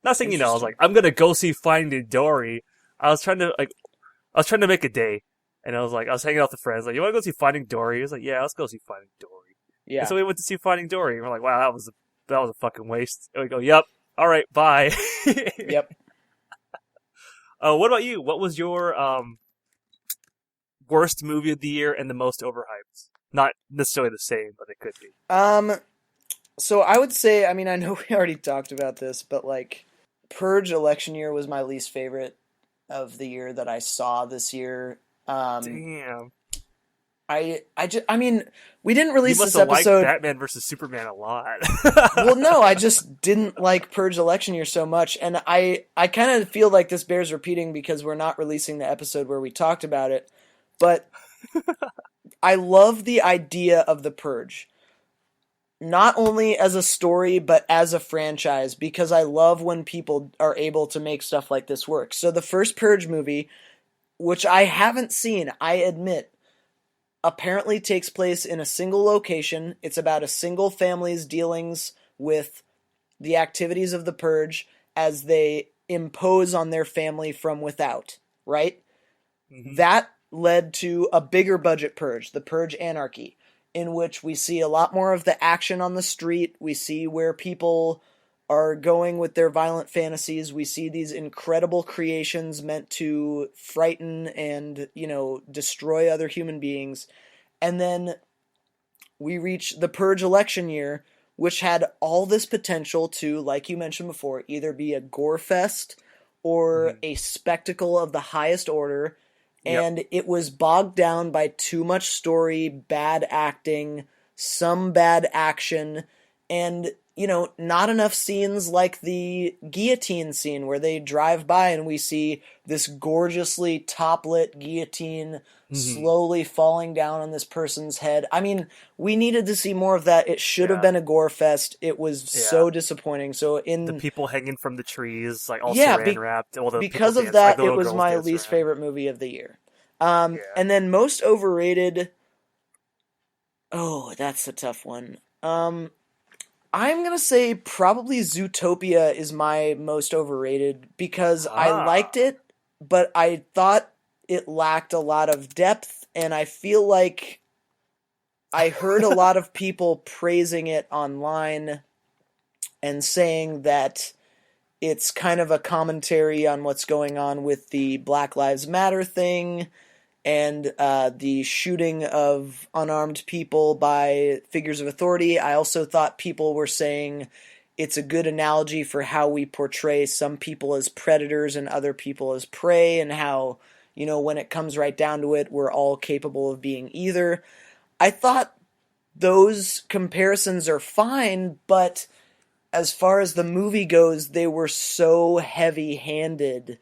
Not saying, I was like, I'm gonna go see Finding Dory. I was trying to make a day. And I was hanging out with friends, like, you wanna go see Finding Dory? He was like, yeah, let's go see Finding Dory. Yeah. And so we went to see Finding Dory, and we're like, wow, that was a fucking waste. And we go, yep, alright, bye. Yep. What about you? What was your, worst movie of the year and the most overhyped? Not necessarily the same, but it could be. So I would say, I mean, I know we already talked about this, but like, Purge election year was my least favorite of the year that I saw this year. Damn. I mean, we didn't release this episode. You must have liked Batman versus Superman a lot. Well, no, I just didn't like Purge election year so much, and I kind of feel like this bears repeating because we're not releasing the episode where we talked about it. But I love the idea of The Purge. Not only as a story, but as a franchise, because I love when people are able to make stuff like this work. So the first Purge movie, which I haven't seen, I admit, apparently takes place in a single location. It's about a single family's dealings with the activities of the Purge as they impose on their family from without, right? Mm-hmm. That led to a bigger budget Purge, the Purge Anarchy, in which we see a lot more of the action on the street. We see where people are going with their violent fantasies. We see these incredible creations meant to frighten and, destroy other human beings. And then we reach the Purge election year, which had all this potential to, like you mentioned before, either be a gore fest or a spectacle of the highest order. And it was bogged down by too much story, bad acting, some bad action, and not enough scenes like the guillotine scene where they drive by and we see this gorgeously top-lit guillotine slowly falling down on this person's head. I mean, we needed to see more of that. It should have been a gore fest. It was so disappointing. So the people hanging from the trees, like all saran wrapped. The because of that, it was my least favorite movie of the year. And then most overrated. Oh, that's a tough one. I'm going to say probably Zootopia is my most overrated because I liked it, but I thought it lacked a lot of depth, and I feel like I heard a lot of people praising it online and saying that it's kind of a commentary on what's going on with the Black Lives Matter thing and the shooting of unarmed people by figures of authority. I also thought people were saying it's a good analogy for how we portray some people as predators and other people as prey, and how, when it comes right down to it, we're all capable of being either. I thought those comparisons are fine, but as far as the movie goes, they were so heavy-handed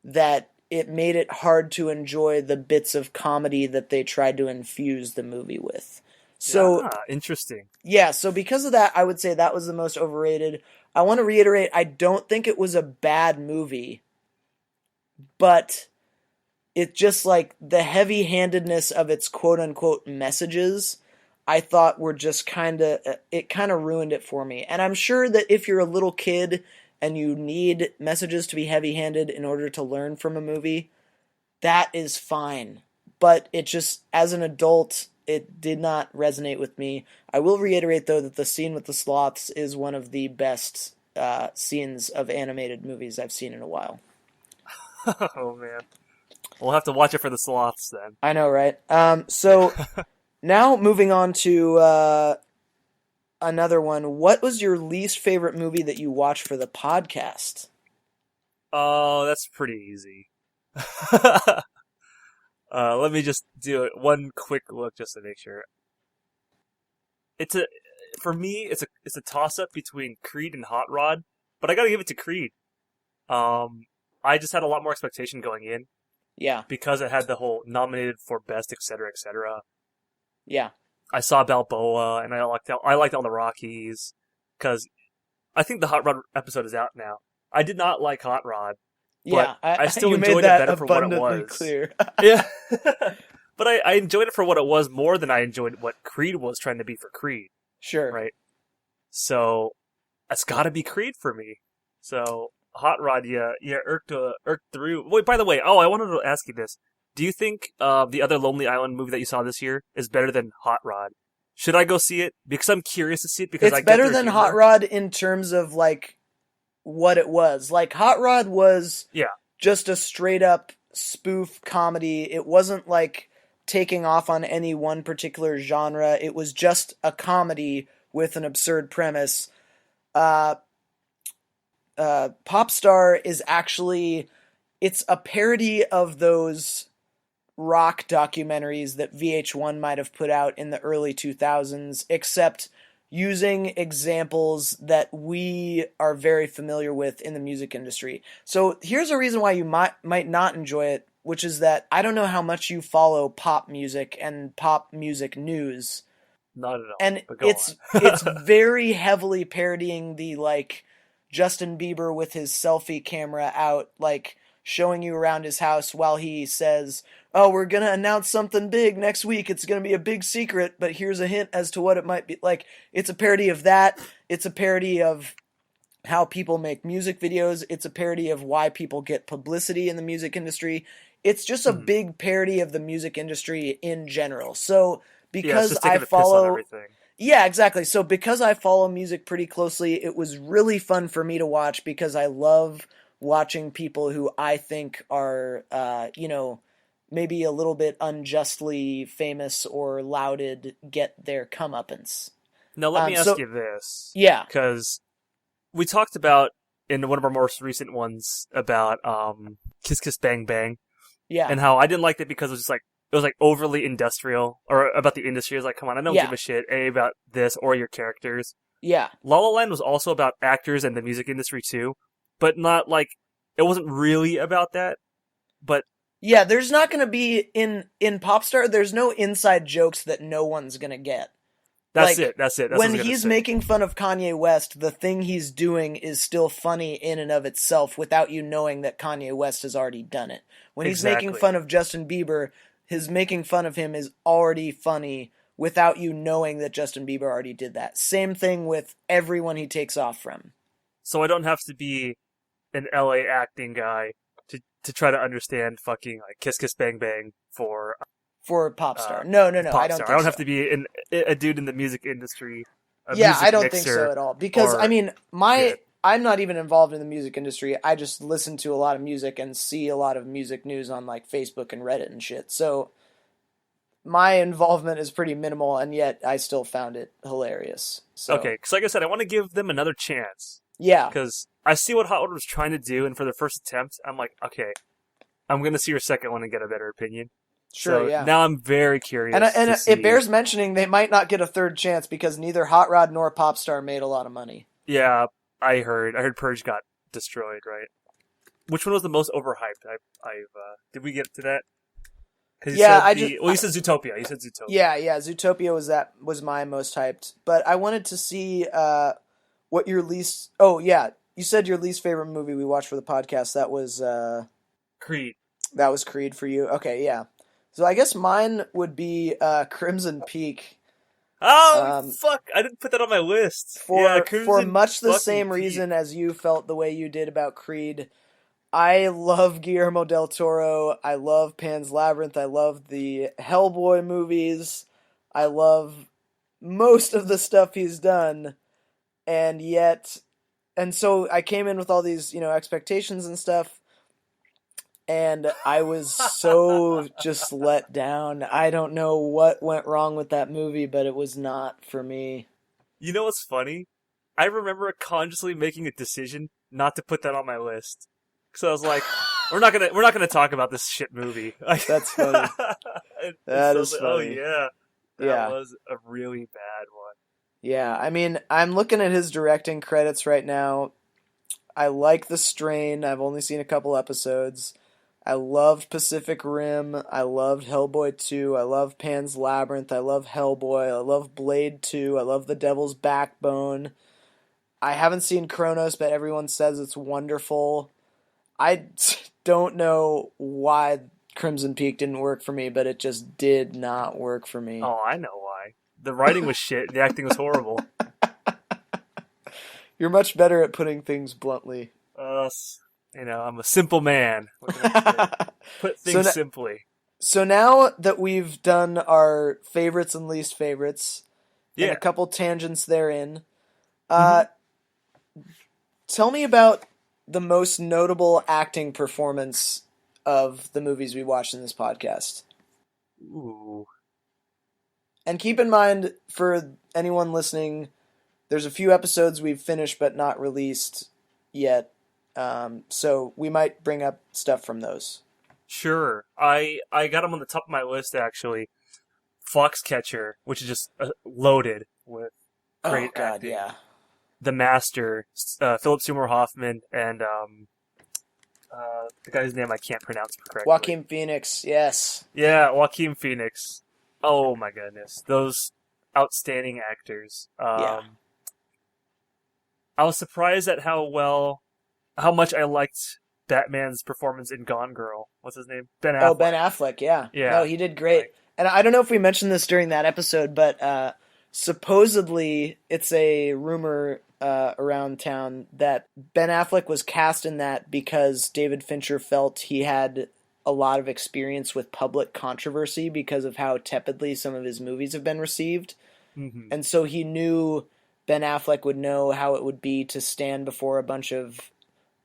that it made it hard to enjoy the bits of comedy that they tried to infuse the movie with. So interesting. Yeah, so because of that, I would say that was the most overrated. I want to reiterate, I don't think it was a bad movie, but it just like the heavy-handedness of its quote-unquote messages, I thought were just it kind of ruined it for me. And I'm sure that if you're a little kid and you need messages to be heavy-handed in order to learn from a movie, that is fine. But it just, as an adult, it did not resonate with me. I will reiterate, though, that the scene with the sloths is one of the best scenes of animated movies I've seen in a while. Oh, man. We'll have to watch it for the sloths, then. I know, right? So, now moving on to another one. What was your least favorite movie that you watched for the podcast? Oh, that's pretty easy. Let me just do one quick look just to make sure. For me, it's a toss up between Creed and Hot Rod, but I gotta give it to Creed. I just had a lot more expectation going in. Yeah. Because it had the whole nominated for best, etc., etc. Yeah. I saw Balboa, and I liked all the Rockies, because I think the Hot Rod episode is out now. I did not like Hot Rod, but I still enjoyed it better for what it was. Clear. Yeah, but I enjoyed it for what it was more than I enjoyed what Creed was trying to be for Creed. Sure. Right? So, it's gotta be Creed for me. So, Hot Rod, irked through. Wait, by the way, I wanted to ask you this. Do you think the other Lonely Island movie that you saw this year is better than Hot Rod? Should I go see it? Because I'm curious to see it. Because it's better than Hot Rod in terms of like what it was. Like Hot Rod was just a straight up spoof comedy. It wasn't like taking off on any one particular genre. It was just a comedy with an absurd premise. Popstar is actually, it's a parody of those rock documentaries that VH1 might have put out in the early 2000s, except using examples that we are very familiar with in the music industry. So here's a reason why you might not enjoy it, which is that I don't know how much you follow pop music and pop music news. Not at all. And it's very heavily parodying the like Justin Bieber with his selfie camera out, like showing you around his house while he says, "Oh, we're going to announce something big next week. It's going to be a big secret, but here's a hint as to what it might be." Like, it's a parody of that. It's a parody of how people make music videos. It's a parody of why people get publicity in the music industry. It's just a big parody of the music industry in general. So, because I follow... Yeah, exactly. So because I follow music pretty closely, it was really fun for me to watch because I love watching people who I think are, maybe a little bit unjustly famous or lauded get their comeuppance. Now let me ask you this. Yeah. Because we talked about, in one of our most recent ones, about Kiss Kiss Bang Bang. Yeah. And how I didn't like it because it was overly industrial, or about the industry. I was like, come on, I don't give a shit, about this or your characters. Yeah. La La Land was also about actors and the music industry too, but not like it wasn't really about that. But yeah, there's not going to be in Popstar. There's no inside jokes that no one's going to get. That's it. That's what I when was gonna he's say. making fun of Kanye West, the thing he's doing is still funny in and of itself without you knowing that Kanye West has already done it. When he's making fun of Justin Bieber, his making fun of him is already funny without you knowing that Justin Bieber already did that. Same thing with everyone he takes off from. So I don't have to be an LA acting guy to try to understand fucking like Kiss Kiss Bang Bang for Popstar. No, I don't Popstar. think so. I don't have to be a dude in the music industry. Yeah, I don't think so at all. Because I mean, I'm not even involved in the music industry. I just listen to a lot of music and see a lot of music news on like Facebook and Reddit and shit. So my involvement is pretty minimal, and yet I still found it hilarious. So. Okay, because like I said, I want to give them another chance. Yeah. Because I see what Hot Water was trying to do, and for their first attempt, I'm like, okay, I'm going to see your second one and get a better opinion. Sure, so yeah. Now I'm very curious. And it bears mentioning they might not get a third chance because neither Hot Rod nor Popstar made a lot of money. Yeah, I heard Purge got destroyed, right? Which one was the most overhyped? Did we get to that? Yeah, you said Zootopia. You said Zootopia. Yeah. Zootopia was my most hyped, but I wanted to see what your least. Oh yeah, you said your least favorite movie we watched for the podcast. That was Creed. That was Creed for you. Okay, yeah. So I guess mine would be Crimson Peak. Oh fuck! I didn't put that on my list. For much the same Peak. reason as you felt the way you did about Creed. I love Guillermo del Toro. I love Pan's Labyrinth. I love the Hellboy movies. I love most of the stuff he's done. And so I came in with all these, expectations and stuff. And I was so just let down. I don't know what went wrong with that movie, but it was not for me. You know what's funny? I remember consciously making a decision not to put that on my list. So I was like, we're not gonna talk about this shit movie. That's funny. That is funny. Oh yeah, that was a really bad one. Yeah, I mean, I'm looking at his directing credits right now. I like The Strain. I've only seen a couple episodes. I loved Pacific Rim. I loved Hellboy 2. I love Pan's Labyrinth. I love Hellboy. I love Blade 2. I love The Devil's Backbone. I haven't seen Kronos, but everyone says it's wonderful. I don't know why Crimson Peak didn't work for me, but it just did not work for me. Oh, I know why. The writing was shit. The acting was horrible. You're much better at putting things bluntly. I'm a simple man. Put things simply. So now that we've done our favorites and least favorites, and a couple tangents therein, tell me about the most notable acting performance of the movies we watched in this podcast. Ooh. And keep in mind, for anyone listening, there's a few episodes we've finished but not released yet. So we might bring up stuff from those. Sure. I got them on the top of my list, actually. Foxcatcher, which is just loaded with great acting. Yeah. The Master, Philip Seymour Hoffman, and the guy's name I can't pronounce correctly. Joaquin Phoenix, yes. Yeah, Joaquin Phoenix. Oh my goodness. Those outstanding actors. I was surprised at how much I liked Batman's performance in Gone Girl. What's his name? Ben Affleck. Oh, Ben Affleck, yeah. Yeah. No, he did great. And I don't know if we mentioned this during that episode, but supposedly it's a rumor around town that Ben Affleck was cast in that because David Fincher felt he had a lot of experience with public controversy because of how tepidly some of his movies have been received. Mm-hmm. And so he knew Ben Affleck would know how it would be to stand before a bunch of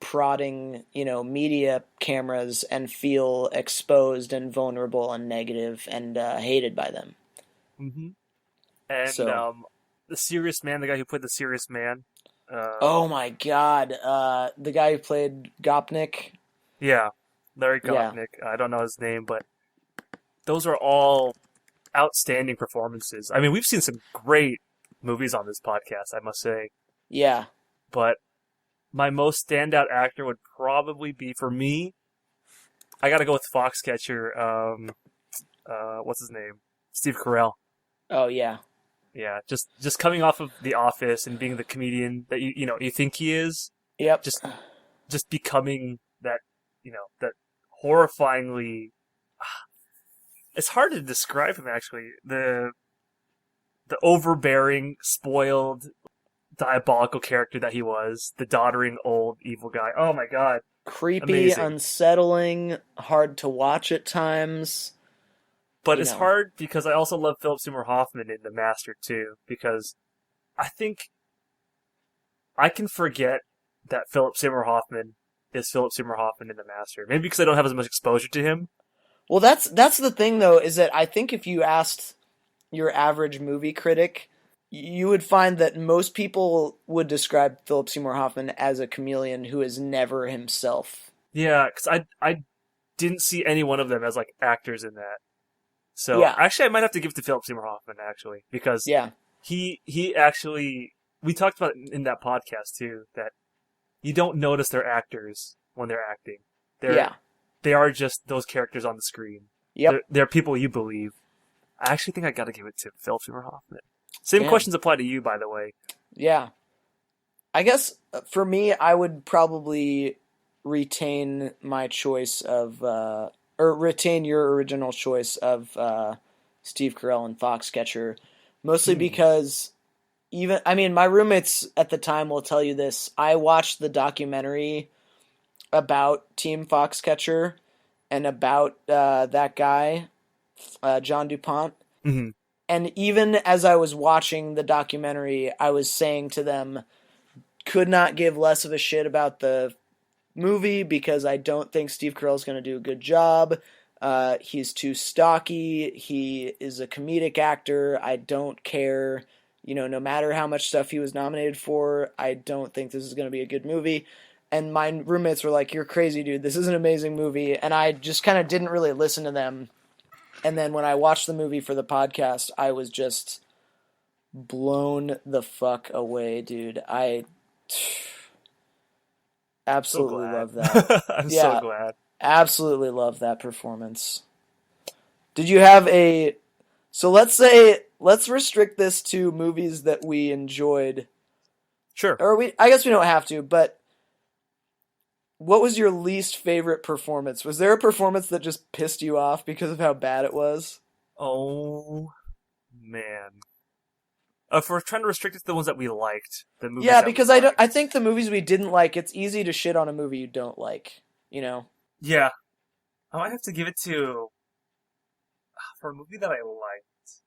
prodding, media cameras and feel exposed and vulnerable and negative and hated by them. Mm-hmm. And the Serious Man, the guy who played the Serious Man. Oh my God, the guy who played Gopnik. Yeah, Larry Gopnik. Yeah. I don't know his name, but those are all outstanding performances. I mean, we've seen some great movies on this podcast, I must say. Yeah. But my most standout actor would probably be, for me, I gotta go with Foxcatcher. What's his name? Steve Carell. Oh yeah. Yeah, just coming off of The Office and being the comedian that you think he is. Yep. Just becoming that, that horrifyingly. It's hard to describe him, actually. The overbearing, spoiled, diabolical character that he was, the doddering old evil guy. Oh my god. Creepy, amazing. Unsettling, hard to watch at times. But it's hard because I also love Philip Seymour Hoffman in The Master too, because I think I can forget that Philip Seymour Hoffman is Philip Seymour Hoffman in The Master. Maybe because I don't have as much exposure to him. Well, that's the thing though, is that I think if you asked your average movie critic, you would find that most people would describe Philip Seymour Hoffman as a chameleon who is never himself. Yeah, because I didn't see any one of them as like actors in that. So actually, I might have to give it to Philip Seymour Hoffman actually, because he actually, we talked about it in that podcast too, that you don't notice they're actors when they're acting. They are just those characters on the screen. Yep. They're people you believe. I actually think I got to give it to Philip Seymour Hoffman. Same questions apply to you, by the way. Yeah. I guess for me, I would probably retain my choice of, or retain your original choice of Steve Carell and Foxcatcher, mostly because my roommates at the time will tell you this. I watched the documentary about Team Foxcatcher and about that guy, John DuPont. Mm-hmm. And even as I was watching the documentary, I was saying to them, could not give less of a shit about the movie because I don't think Steve Carell's going to do a good job. He's too stocky. He is a comedic actor. I don't care. No matter how much stuff he was nominated for, I don't think this is going to be a good movie. And my roommates were like, you're crazy, dude. This is an amazing movie. And I just kind of didn't really listen to them. And then when I watched the movie for the podcast, I was just blown the fuck away, dude. I absolutely love that. I'm so glad. Absolutely love that performance. Did you have so let's restrict this to movies that we enjoyed. Sure. Or I guess we don't have to, but what was your least favorite performance? Was there a performance that just pissed you off because of how bad it was? Oh, man. If we're trying to restrict it to the ones that we liked, the movies. Yeah, because I think the movies we didn't like, it's easy to shit on a movie you don't like. Yeah, I might have to give it to for a movie that I liked.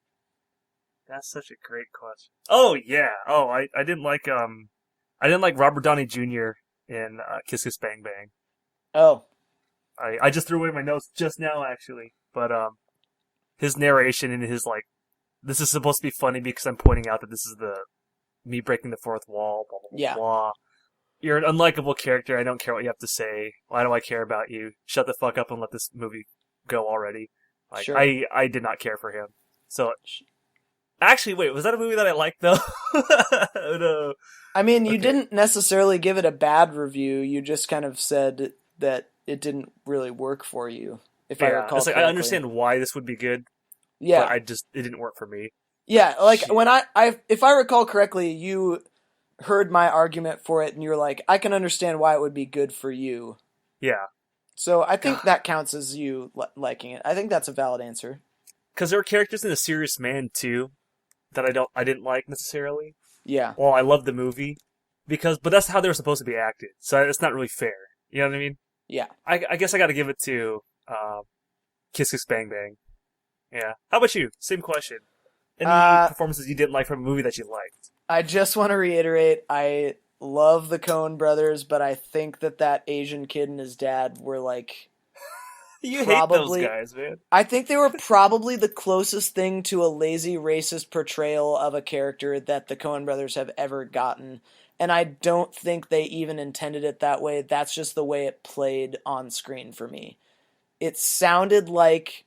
That's such a great question. Oh yeah. Oh, I didn't like Robert Downey Jr. in Kiss Kiss Bang Bang. Oh. I just threw away my notes just now, actually. But his narration and his this is supposed to be funny because I'm pointing out that this is me breaking the fourth wall, blah, blah, blah. You're an unlikable character. I don't care what you have to say. Why do I care about you? Shut the fuck up and let this movie go already. Sure. I did not care for him. So, actually, wait, was that a movie that I liked, though? No. I mean, you didn't necessarily give it a bad review. You just kind of said that it didn't really work for you, if I recall correctly. I understand why this would be good. Yeah. But it didn't work for me. Yeah, when if I recall correctly, you heard my argument for it and you're like, I can understand why it would be good for you. Yeah. So I think that counts as you liking it. I think that's a valid answer. Because there were characters in A Serious Man too that I didn't like necessarily. Yeah. Well, I loved the movie but that's how they were supposed to be acted. So it's not really fair. You know what I mean? Yeah. I guess I got to give it to Kiss Kiss Bang Bang. Yeah. How about you? Same question. Any performances you didn't like from a movie that you liked? I just want to reiterate, I love the Coen brothers, but I think that Asian kid and his dad were you hate those guys, man. I think they were probably the closest thing to a lazy racist portrayal of a character that the Coen brothers have ever gotten. And I don't think they even intended it that way. That's just the way it played on screen for me. It sounded like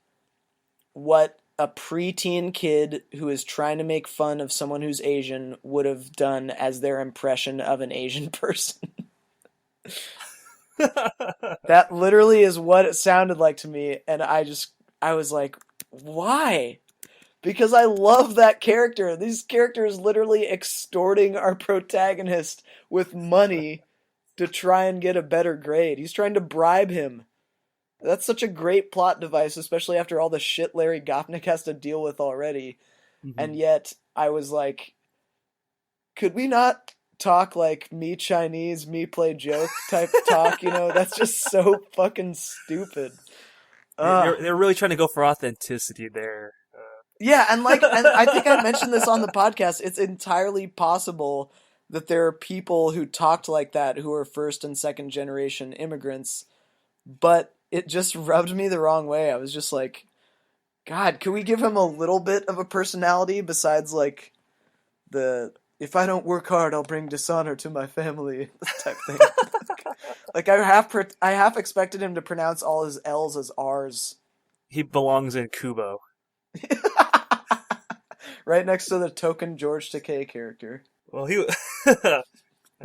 what a preteen kid who is trying to make fun of someone who's Asian would have done as their impression of an Asian person. That literally is what it sounded like to me, and I was like, why? Because I love that character. These characters literally extorting our protagonist with money to try and get a better grade. He's trying to bribe him. That's such a great plot device, especially after all the shit Larry Gopnik has to deal with already. And yet, I was like, could we not talk like me Chinese, me play joke type talk? That's just so fucking stupid. They're really trying to go for authenticity there. Yeah, and I think I mentioned this on the podcast. It's entirely possible that there are people who talked like that who are first and second generation immigrants, but it just rubbed me the wrong way. I was just like, God, could we give him a little bit of a personality besides like the "if I don't work hard, I'll bring dishonor to my family" type thing? Like I half expected him to pronounce all his L's as R's. He belongs in Kubo. Right next to the token George Takei character. Well, I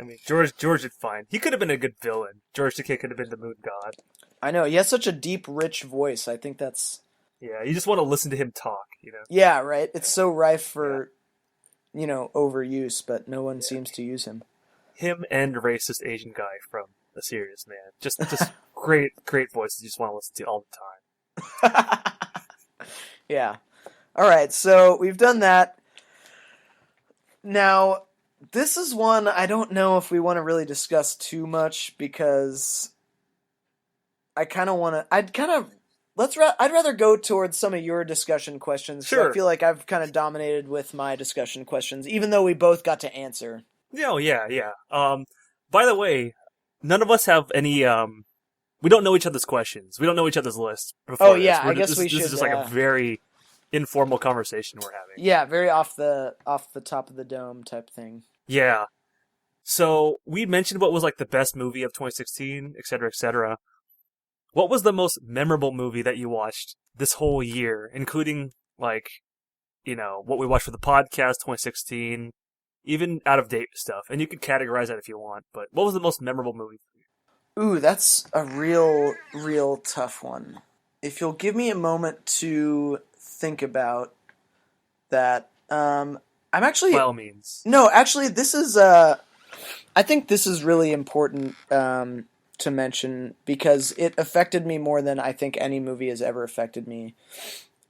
mean, George did fine. He could have been a good villain. George Takei could have been the moon god. I know, he has such a deep, rich voice. I think that's... Yeah, you just want to listen to him talk, Yeah, right? It's so rife for, overuse, but no one seems to use him. Him and racist Asian guy from A Serious Man. Just great voices you just want to listen to all the time. Yeah. Alright, so we've done that. Now, this is one I don't know if we want to really discuss too much because I'd rather go towards some of your discussion questions. Sure. I feel like I've kind of dominated with my discussion questions, even though we both got to answer. Oh, yeah. By the way, none of us have any, we don't know each other's questions. We don't know each other's lists before Oh, yeah, this. I guess we should... This is just like a very informal conversation we're having. Yeah, very off the top of the dome type thing. Yeah. So, we mentioned what was like the best movie of 2016, etc., etc. What was the most memorable movie that you watched this whole year, including, like, what we watched for the podcast, 2016, even out-of-date stuff? And you could categorize that if you want, but what was the most memorable movie for you? Ooh, that's a real tough one. If you'll give me a moment to think about that, I'm actually... By all means. No, actually, this is, I think this is really important, to mention because it affected me more than I think any movie has ever affected me.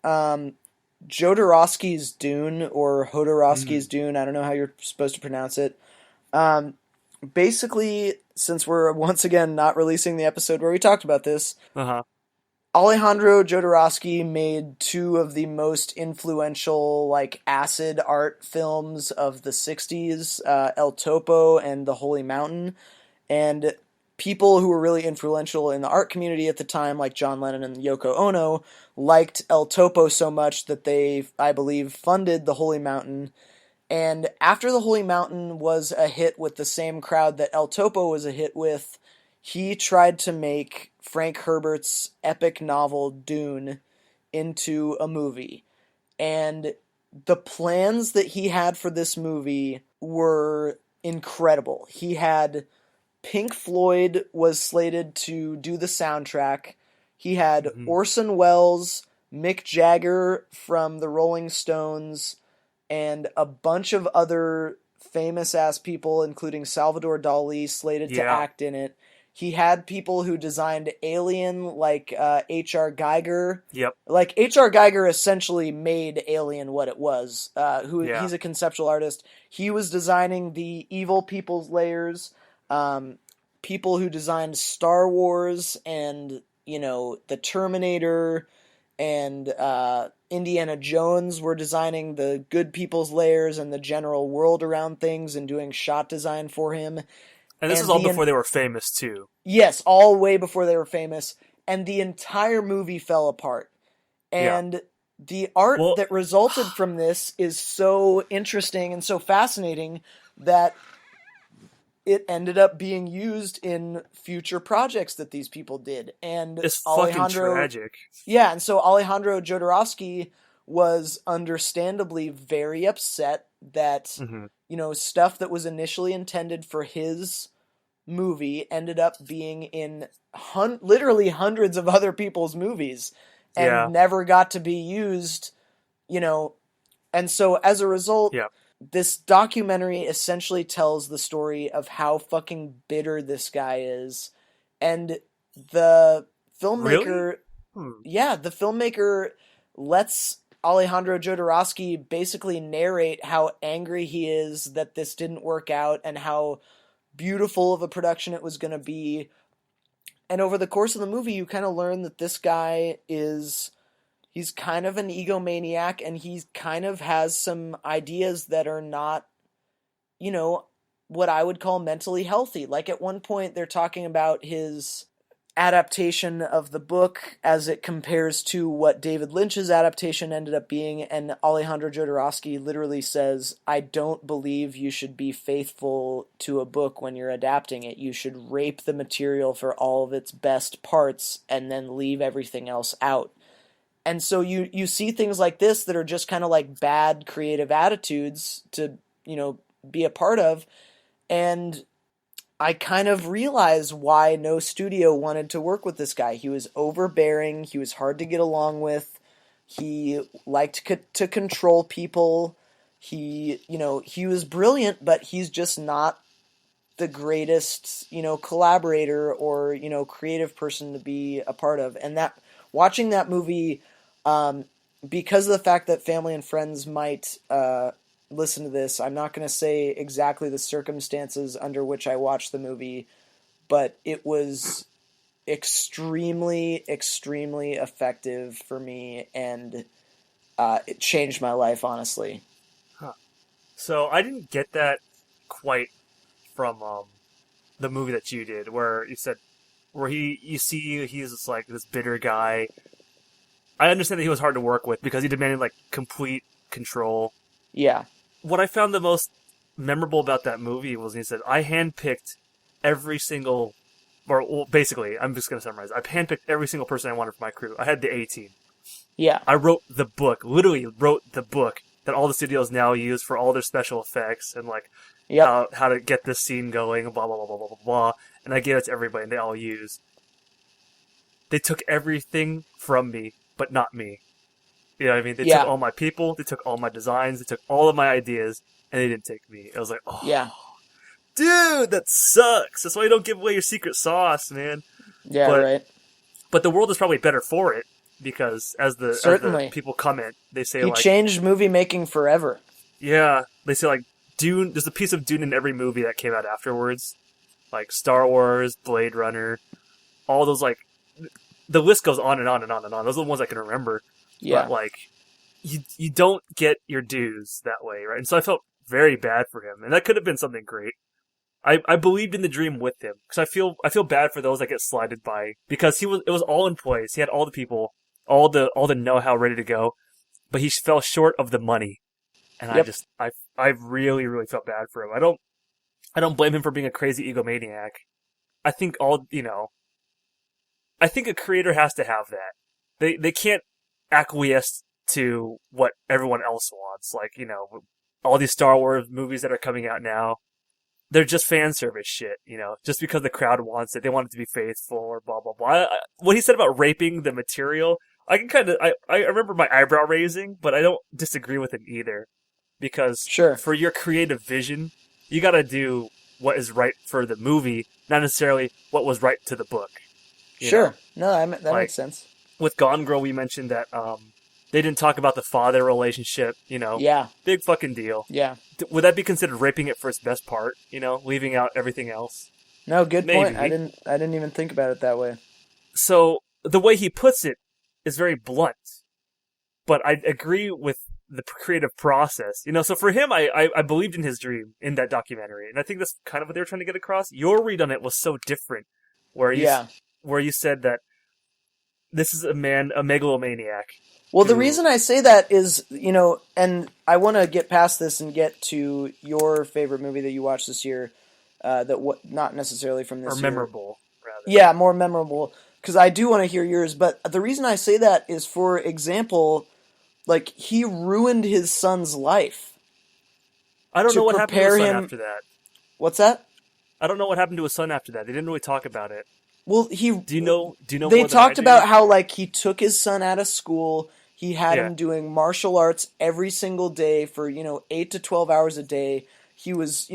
Jodorowsky's Dune, or Hodorowski's Dune, I don't know how you're supposed to pronounce it. Basically, since we're once again not releasing the episode where we talked about this, Alejandro Jodorowsky made two of the most influential, like, acid art films of the 60s, El Topo and The Holy Mountain, and people who were really influential in the art community at the time, like John Lennon and Yoko Ono, liked El Topo so much that they, I believe, funded The Holy Mountain. And after The Holy Mountain was a hit with the same crowd that El Topo was a hit with, he tried to make Frank Herbert's epic novel Dune into a movie. And the plans that he had for this movie were incredible. He had... Pink Floyd was slated to do the soundtrack. He had Orson Welles, Mick Jagger from the Rolling Stones, and a bunch of other famous-ass people, including Salvador Dali, slated to act in it. He had people who designed Alien, like H.R. Geiger. Yep. Like, H.R. Geiger essentially made Alien what it was. He's a conceptual artist. He was designing the evil people's layers. People who designed Star Wars and, the Terminator and Indiana Jones were designing the good people's layers and the general world around things and doing shot design for him. And this is all before they were famous, too. Yes, all way before they were famous. And the entire movie fell apart. And the art that resulted from this is so interesting and so fascinating that it ended up being used in future projects that these people did. And it's fucking tragic. Yeah, and so Alejandro Jodorowsky was understandably very upset that, Mm-hmm. stuff that was initially intended for his movie ended up being in literally hundreds of other people's movies and Yeah. never got to be used, you know. And so as a result, Yeah. this documentary essentially tells the story of how fucking bitter this guy is. And the Really? filmmaker, Hmm. yeah, the filmmaker lets Alejandro Jodorowsky basically narrate how angry he is that this didn't work out and how beautiful of a production it was going to be. And over the course of the movie, you kind of learn that this guy he's kind of an egomaniac, and he kind of has some ideas that are not, you know, what I would call mentally healthy. Like at one point, they're talking about his adaptation of the book as it compares to what David Lynch's adaptation ended up being, and Alejandro Jodorowsky literally says, I don't believe you should be faithful to a book when you're adapting it. You should rape the material for all of its best parts and then leave everything else out. And so you see things like this that are just kind of like bad creative attitudes to, be a part of. And I kind of realize why no studio wanted to work with this guy. He was overbearing. He was hard to get along with. He liked to control people. He was brilliant, but he's just not the greatest, collaborator or, creative person to be a part of. And that watching that movie, because of the fact that family and friends might listen to this, I'm not going to say exactly the circumstances under which I watched the movie, but it was extremely, extremely effective for me, and it changed my life, honestly. Huh. So I didn't get that quite from the movie that you did, where you said where you see he's just like this bitter guy. I understand that he was hard to work with because he demanded like complete control. Yeah. What I found the most memorable about that movie was he said, I handpicked every single, or well, basically, I'm just going to summarize. I handpicked every single person I wanted for my crew. I had the A-team. Yeah. I wrote the book, literally wrote the book that all the studios now use for all their special effects and like Yep. how to get this scene going, blah, blah, blah, blah, blah, blah, blah. And I gave it to everybody and they all use. They took everything from me, but not me. You know what I mean? They Yeah. took all my people, they took all my designs, they took all of my ideas, and they didn't take me. I was like, oh, Yeah. dude, that sucks. That's why you don't give away your secret sauce, man. Yeah, right. But the world is probably better for it because as the people comment, they say he changed movie making forever. Yeah, they say like Dune. There's a piece of Dune in every movie that came out afterwards, like Star Wars, Blade Runner, all those like. The list goes on and on and on and on. Those are the ones I can remember. Yeah. But like, you don't get your dues that way, right? And so I felt very bad for him, and that could have been something great. I believed in the dream with him because I feel bad for those that get slighted by because it was all in place. He had all the people, all the know-how ready to go, but he fell short of the money, and Yep. I really really felt bad for him. I don't blame him for being a crazy egomaniac. I think I think a creator has to have that. They can't acquiesce to what everyone else wants. Like, all these Star Wars movies that are coming out now, they're just fan service shit, just because the crowd wants it. They want it to be faithful or blah, blah, blah. What he said about raping the material, I can I remember my eyebrow raising, but I don't disagree with him either. Because Sure. for your creative vision, you gotta do what is right for the movie, not necessarily what was right to the book. Sure. No, that makes sense. With Gone Girl, we mentioned that they didn't talk about the father relationship. Yeah. Big fucking deal. Yeah. Would that be considered raping it for its best part? Leaving out everything else. No, good Maybe. point. I didn't even think about it that way. So the way he puts it is very blunt, but I agree with the creative process. So for him, I believed in his dream in that documentary, and I think that's kind of what they were trying to get across. Your read on it was so different, where you said that this is a megalomaniac. Well, the reason I say that is, and I want to get past this and get to your favorite movie that you watched this year, not necessarily from this or year. memorable, rather. Yeah, more memorable, because I do want to hear yours. But the reason I say that is, for example, Like, he ruined his son's life I don't to know what happened to his prepare son him. after that. What's that? I don't know what happened to his son after that. They didn't really talk about it. Well, Do you know? Do you know they more than I talked do? about how, like, he took his son out of school. He had Yeah. him doing martial arts every single day for, 8 to 12 hours a day. He was,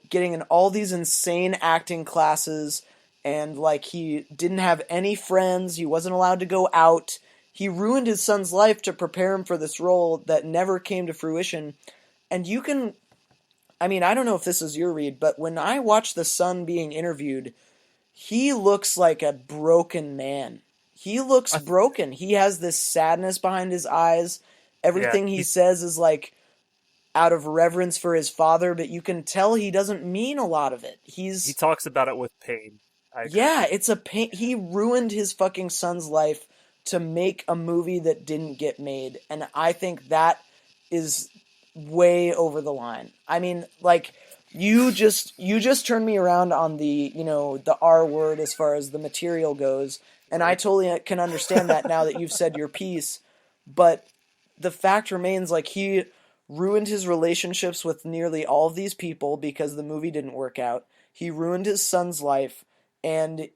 getting in all these insane acting classes, and, like, he didn't have any friends. He wasn't allowed to go out. He ruined his son's life to prepare him for this role that never came to fruition. And you can, I mean, I don't know if this is your read, but when I watch the son being interviewed, he looks like a broken man. He looks I, broken. He has this sadness behind his eyes. yeah. Everything he says is like out of reverence for his father, but you can tell he doesn't mean a lot of it. He He's talks about it with pain. I Yeah, agree. it's a pain. He ruined his fucking son's life to make a movie that didn't get made, and I think that is way over the line. I mean, like, you just turned me around on the R word as far as the material goes, and I Right. totally can understand that now that you've said your piece. But the fact remains, like, he ruined his relationships with nearly all of these people because the movie didn't work out. He ruined his son's life, and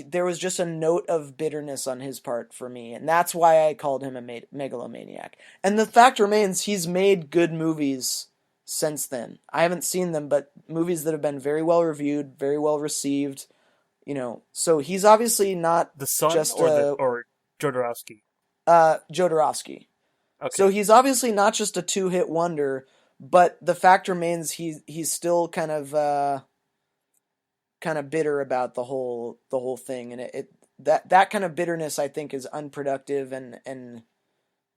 there was just a note of bitterness on his part for me, and that's why I called him a megalomaniac. And the fact remains, he's made good movies since then. I haven't seen them, but movies that have been very well reviewed, very well received. So he's obviously not The son just or Jodorowsky. Jodorowsky. So Okay. he's obviously not just a two-hit wonder, but the fact remains he's still kind of bitter about the whole thing, and that kind of bitterness, I think, is unproductive, and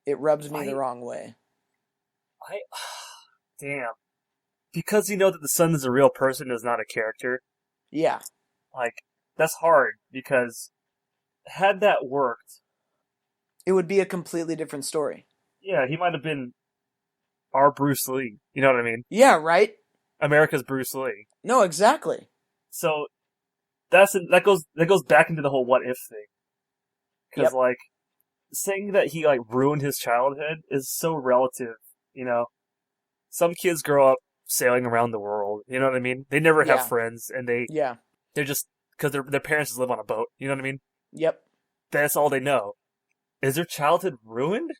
it rubs me the I wrong way. I damn. Because you know that the son is a real person, is not a character. Yeah, Like that's hard because had that worked, it would be a completely different story. yeah, he might have been our Bruce Lee. You know what I mean? Yeah, right? America's Bruce Lee. No, exactly. So that goes back into the whole what if thing. Because Yep. like saying that he like ruined his childhood is so relative. You know, some kids grow up sailing around the world. You know what I mean? They never have Yeah. friends, and Yeah. they're just because their parents just live on a boat. You know what I mean? Yep. That's all they know. Is their childhood ruined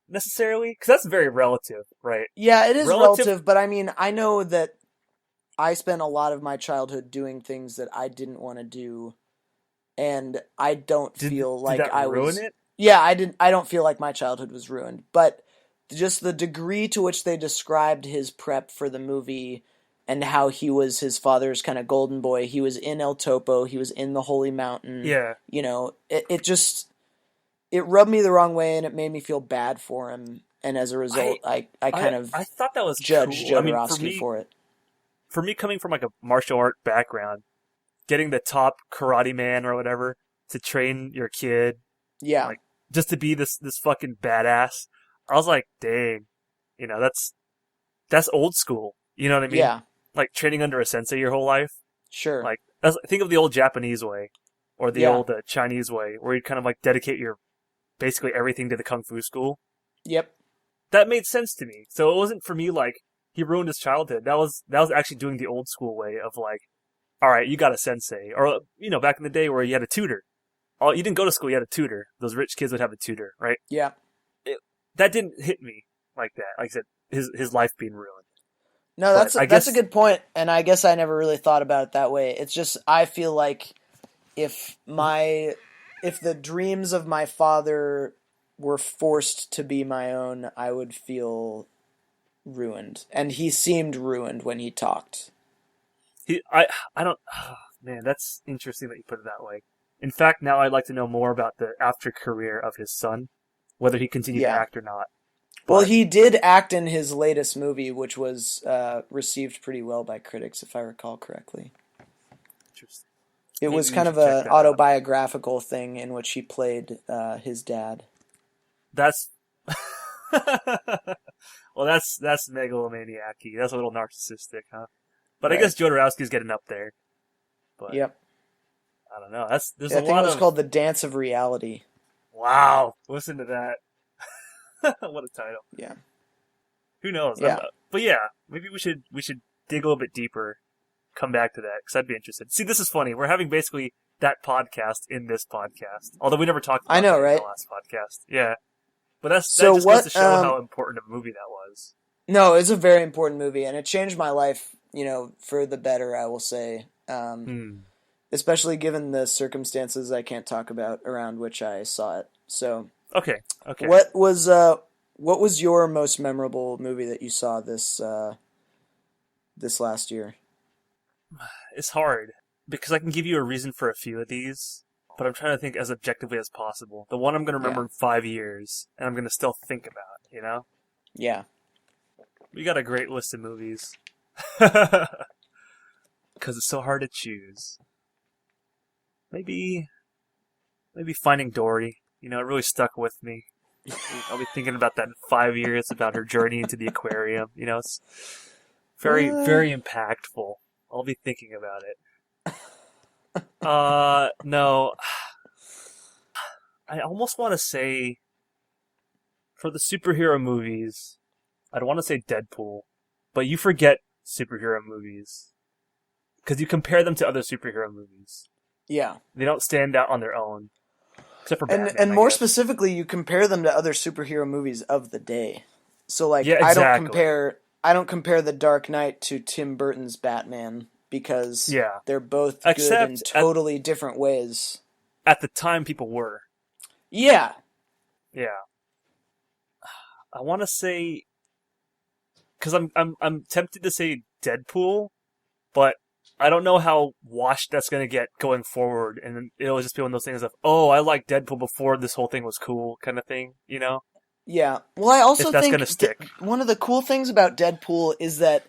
necessarily? Because that's very relative, right? Yeah, it is Relative. relative, but I mean, I know that I spent a lot of my childhood doing things that I didn't want to do, and I don't feel Did like that I ruin was. it? Yeah, I don't feel like my childhood was ruined, but just the degree to which they described his prep for the movie and how he was his father's kind of golden boy. He was in El Topo, he was in the Holy Mountain. Yeah. It rubbed me the wrong way, and it made me feel bad for him. And as a I result, I kind of I thought that was judged cool. I mean, Jodorowsky for it. for me coming from like a martial art background, getting the top karate man or whatever to train your kid, Yeah, like just to be this fucking badass. I was like, dang, you know, that's old school. You know what I mean? yeah, Like training under a sensei your whole life. sure. Like think of the old Japanese way or the Yeah, old Chinese way, where you kind of like dedicate your basically everything to the kung fu school. yep, That made sense to me. So it wasn't for me like he ruined his childhood. That was actually doing the old school way of like, all right, you got a sensei, or you know, back in the day where you had a tutor. Oh, you didn't go to school, you had a tutor. Those rich kids would have a tutor, right? yeah. That didn't hit me like that. Like I said, his life being ruined. No, But I that's a guess good point, and I guess I never really thought about it that way. It's just I feel like if my if the dreams of my father were forced to be my own, I would feel ruined. And he seemed ruined when he talked. he, I don't. Man, that's interesting that you put it that way. In fact, now I'd like to know more about the after career of his son, whether he continued to Yeah. act or not. Well, But he did act in his latest movie, which was received pretty well by critics, if I recall correctly. interesting. It was Maybe we kind of should check an that out. autobiographical thing in which he played his dad. That's well, that's megalomaniac-y. That's a little narcissistic, huh? But I Right. guess Jodorowsky's getting up there. But Yep. I don't know. There's Yeah, a I think it lot was of called The Dance of Reality. wow. Listen to that. What a title. Yeah. Who knows? Yeah. But yeah, maybe we should dig a little bit deeper, come back to that, because I'd be interested. See, this is funny. We're having basically that podcast in this podcast, although we never talked about I know, that right? in the last podcast. Yeah, but that So just goes to show how important a movie that was. No, it's a very important movie, and it changed my life, for the better, I will say. Especially given the circumstances I can't talk about around which I saw it. So, okay. What was your most memorable movie that you saw this last year? It's hard because I can give you a reason for a few of these, but I'm trying to think as objectively as possible. The one I'm going to remember in 5 years, and I'm going to still think about, Yeah. We got a great list of movies. Because it's so hard to choose. Maybe Finding Dory. It really stuck with me. I'll be thinking about that in 5 years, about her journey into the aquarium. It's very, very impactful. I'll be thinking about it. No. I almost want to say, for the superhero movies, I'd want to say Deadpool. But you forget superhero movies. Because you compare them to other superhero movies. Yeah. They don't stand out on their own. Except for Batman, and more specifically, you compare them to other superhero movies of the day. So like, yeah, exactly. I don't compare The Dark Knight to Tim Burton's Batman because they're both good in totally different ways. At the time, people were. Yeah. Yeah. I want to say, because I'm tempted to say Deadpool, but I don't know how washed that's going to get going forward, and it'll just be one of those things of, oh, I liked Deadpool before this whole thing was cool, kind of thing, Yeah. Well, I also think gonna stick. One of the cool things about Deadpool is that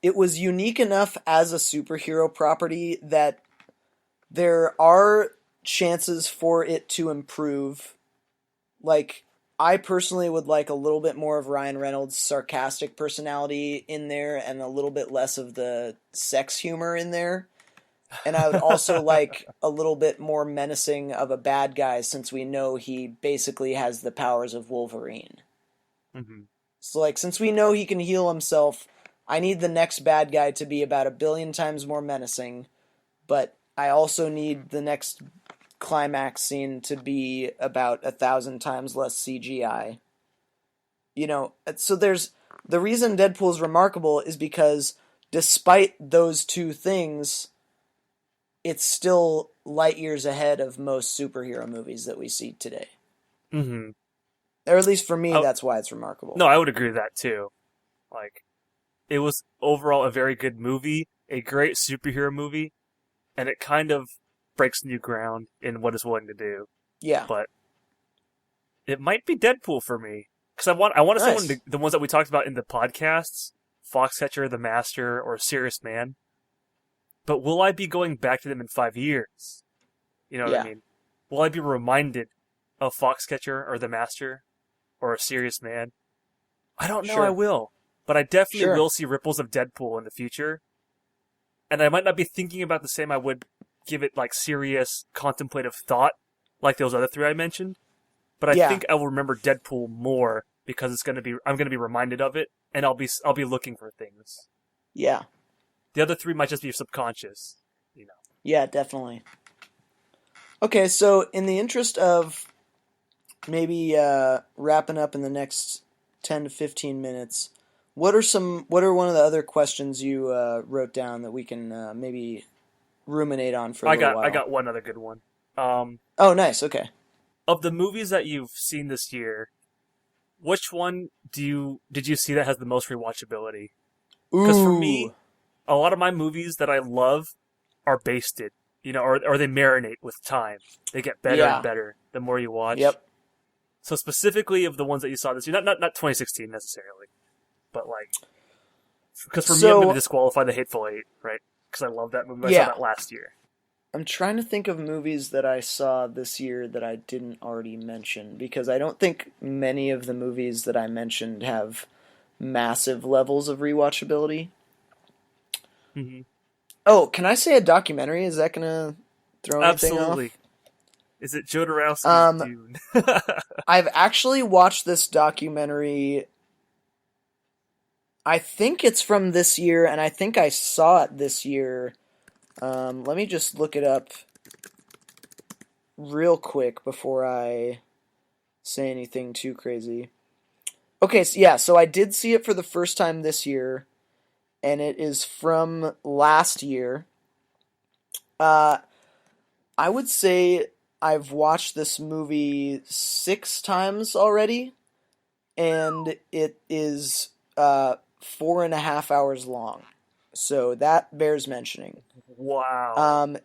it was unique enough as a superhero property that there are chances for it to improve. Like, I personally would like a little bit more of Ryan Reynolds' sarcastic personality in there and a little bit less of the sex humor in there. And I would also like a little bit more menacing of a bad guy, since we know he basically has the powers of Wolverine. Mm-hmm. So, like, since we know he can heal himself, I need the next bad guy to be about 1 billion times more menacing, but I also need the next climax scene to be about 1,000 times less CGI. So the reason Deadpool is remarkable is because despite those two things, it's still light years ahead of most superhero movies that we see today. Mm-hmm. Or at least for me, that's why it's remarkable. No, I would agree with that too. Like, it was overall a very good movie, a great superhero movie, and it kind of breaks new ground in what it's willing to do. Yeah. But it might be Deadpool for me. Because I want to say one of the ones that we talked about in the podcasts, Foxcatcher, The Master, or Serious Man. But will I be going back to them in 5 years? You know what I mean? Will I be reminded of Foxcatcher or The Master or A Serious Man? I don't know. I will. But I definitely will see ripples of Deadpool in the future. And I might not be thinking about the same I would give it like serious contemplative thought like those other three I mentioned. But I think I will remember Deadpool more because I'm going to be reminded of it, and I'll be looking for things. Yeah. The other three might just be subconscious, Yeah, definitely. Okay, so in the interest of maybe wrapping up in the next 10 to 15 minutes, what are one of the other questions you wrote down that we can maybe ruminate on for a little while? I got one other good one. Oh, nice. Okay. Of the movies that you've seen this year, which one did you see that has the most rewatchability? Because for me, a lot of my movies that I love are basted, or they marinate with time. They get better and better the more you watch. Yep. So specifically of the ones that you saw this year, not 2016 necessarily, but like, because for me, I'm going to disqualify The Hateful Eight, right? Because I love that movie. I saw that last year. I'm trying to think of movies that I saw this year that I didn't already mention, because I don't think many of the movies that I mentioned have massive levels of rewatchability. Mm-hmm. Oh, can I say a documentary? Is that going to throw anything off? Is it Jodorowsky's Um, Dune? I've actually watched this documentary. I think it's from this year, and I think I saw it this year. Let me just look it up real quick before I say anything too crazy. Okay, so yeah, so I did see it for the first time this year, and it is from last year. Uh, I would say I've watched this movie 6 times already, and it is 4.5 hours long. So that bears mentioning. Wow. Um,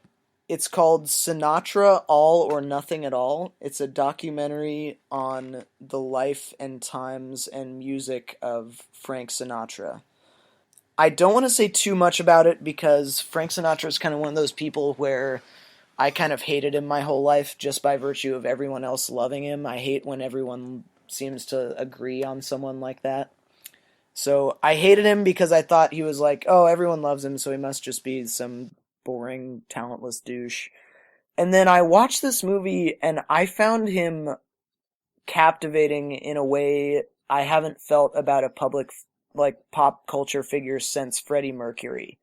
it's called Sinatra All or Nothing at All. It's a documentary on the life and times and music of Frank Sinatra. I don't want to say too much about it because Frank Sinatra is kind of one of those people where I kind of hated him my whole life just by virtue of everyone else loving him. I hate when everyone seems to agree on someone like that. So I hated him because I thought he was like, oh, everyone loves him, so he must just be some boring, talentless douche. And then I watched this movie and I found him captivating in a way I haven't felt about a public, like, pop culture figure since Freddie Mercury.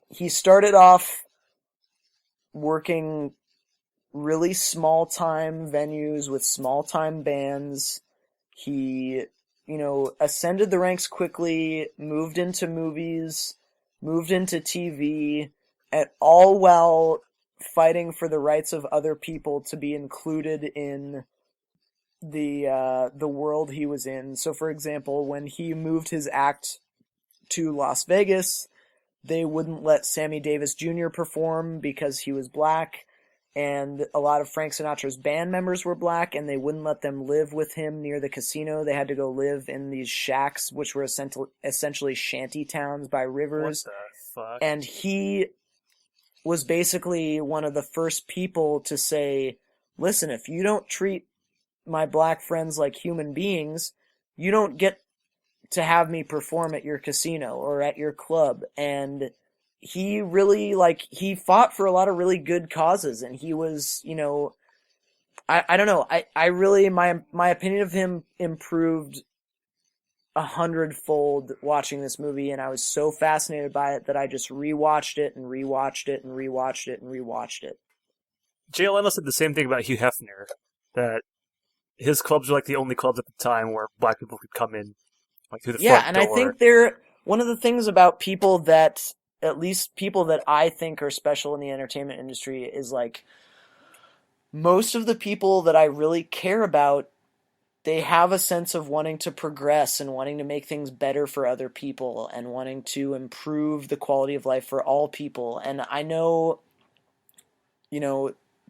He started off working really small time venues with small time bands. He, ascended the ranks quickly, moved into movies, moved into TV, and all while fighting for the rights of other people to be included in the world he was in. So, for example, when he moved his act to Las Vegas, they wouldn't let Sammy Davis Jr. perform because he was black, and a lot of Frank Sinatra's band members were black, and they wouldn't let them live with him near the casino. They had to go live in these shacks, which were essentially shanty towns by rivers. What the fuck? And he was basically one of the first people to say, listen, if you don't treat my black friends like human beings, you don't get to have me perform at your casino or at your club. And he really, he fought for a lot of really good causes, and he was, I don't know, I really, my opinion of him improved 100-fold watching this movie, and I was so fascinated by it that I just rewatched it and rewatched it and rewatched it and rewatched it. Jay Leno said the same thing about Hugh Hefner, that his clubs were like the only clubs at the time where black people could come in, like through the front door. Yeah, and I think they're one of the things about people that, at least people that I think are special in the entertainment industry, is like most of the people that I really care about, they have a sense of wanting to progress and wanting to make things better for other people and wanting to improve the quality of life for all people. And I know,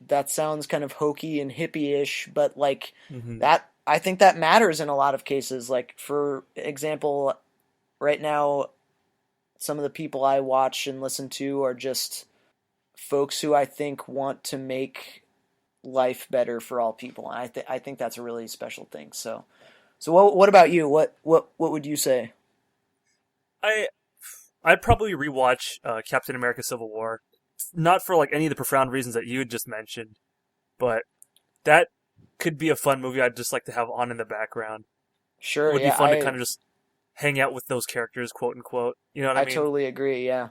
that sounds kind of hokey and hippie-ish, but that, I think that matters in a lot of cases. Like, for example, right now, some of the people I watch and listen to are just folks who I think want to make life better for all people. And I think that's a really special thing. So what about you? What would you say? I'd probably rewatch Captain America: Civil War, not for like any of the profound reasons that you had just mentioned, but that could be a fun movie I'd just like to have on in the background. Sure, It would yeah, be fun to kind of just hang out with those characters, quote unquote. You know what I mean? I totally agree, yeah.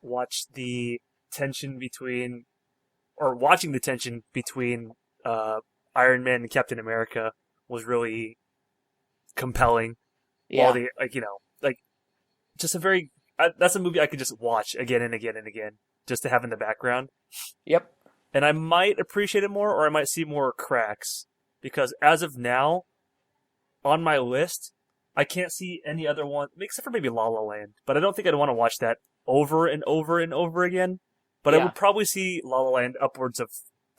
Watch the tension between, or watching the tension between Iron Man and Captain America was really compelling. Yeah. While the, just a very, that's a movie I could just watch again and again and again, just to have in the background. Yep. And I might appreciate it more, or I might see more cracks, because as of now, on my list, I can't see any other one, except for maybe La La Land. But I don't think I'd want to watch that over and over and over again. But I would probably see La La Land upwards of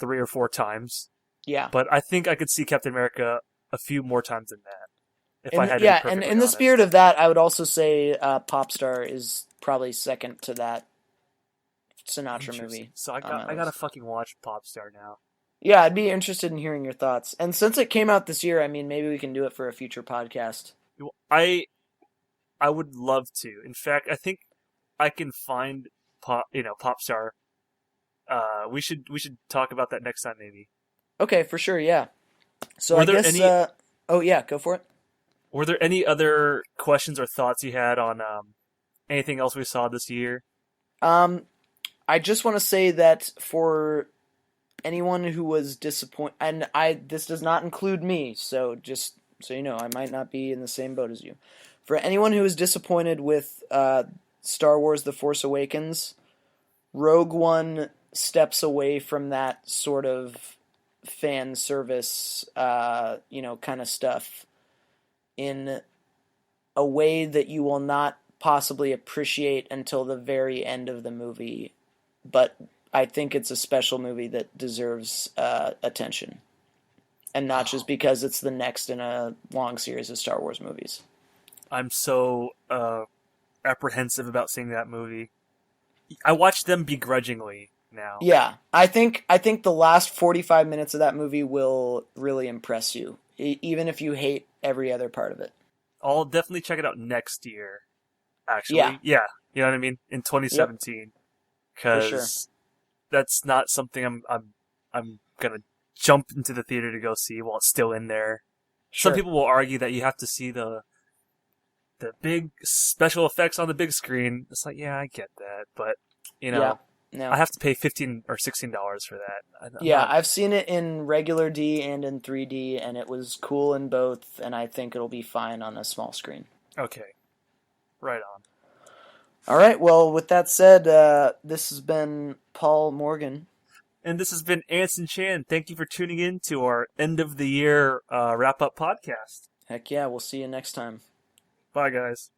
3 or 4 times. Yeah. But I think I could see Captain America a few more times than that. If I had to be perfectly and in the honest. spirit of that, I would also say Popstar is probably second to that Sinatra movie. So I gotta fucking watch Popstar now. Yeah, I'd be interested in hearing your thoughts. And since it came out this year, I mean, maybe we can do it for a future podcast. I would love to. In fact, I think I can find Popstar. We should talk about that next time, maybe. Okay, for sure, yeah. So Were I there guess, any oh yeah, go for it. Were there any other questions or thoughts you had on anything else we saw this year? Um, I just want to say that for anyone who was disappointed, and this does not include me, so just so you know, I might not be in the same boat as you. For anyone who was disappointed with Star Wars: The Force Awakens, Rogue One steps away from that sort of fan service, kind of stuff in a way that you will not possibly appreciate until the very end of the movie. But I think it's a special movie that deserves attention, and not just because it's the next in a long series of Star Wars movies. I'm so apprehensive about seeing that movie. I watch them begrudgingly now. Yeah, I think the last 45 minutes of that movie will really impress you, even if you hate every other part of it. I'll definitely check it out next year. Yeah. Actually, yeah, you know what I mean, in Yep. 2017, For sure. because that's not something I'm gonna jump into the theater to go see while it's still in there. Some Sure. people will argue that you have to see the big special effects on the big screen. It's like, yeah, I get that, but you Yeah. know, I No. have to pay $15 or $16 for that. I'm Yeah, not. I've seen it in regular D and in 3D, and it was cool in both, and I think it'll be fine on a small screen. Okay, right on. All right, well, with that said, this has been Paul Morgan. And this has been Anson Chan. Thank you for tuning in to our end of the year wrap up podcast. Heck yeah, we'll see you next time. Bye, guys.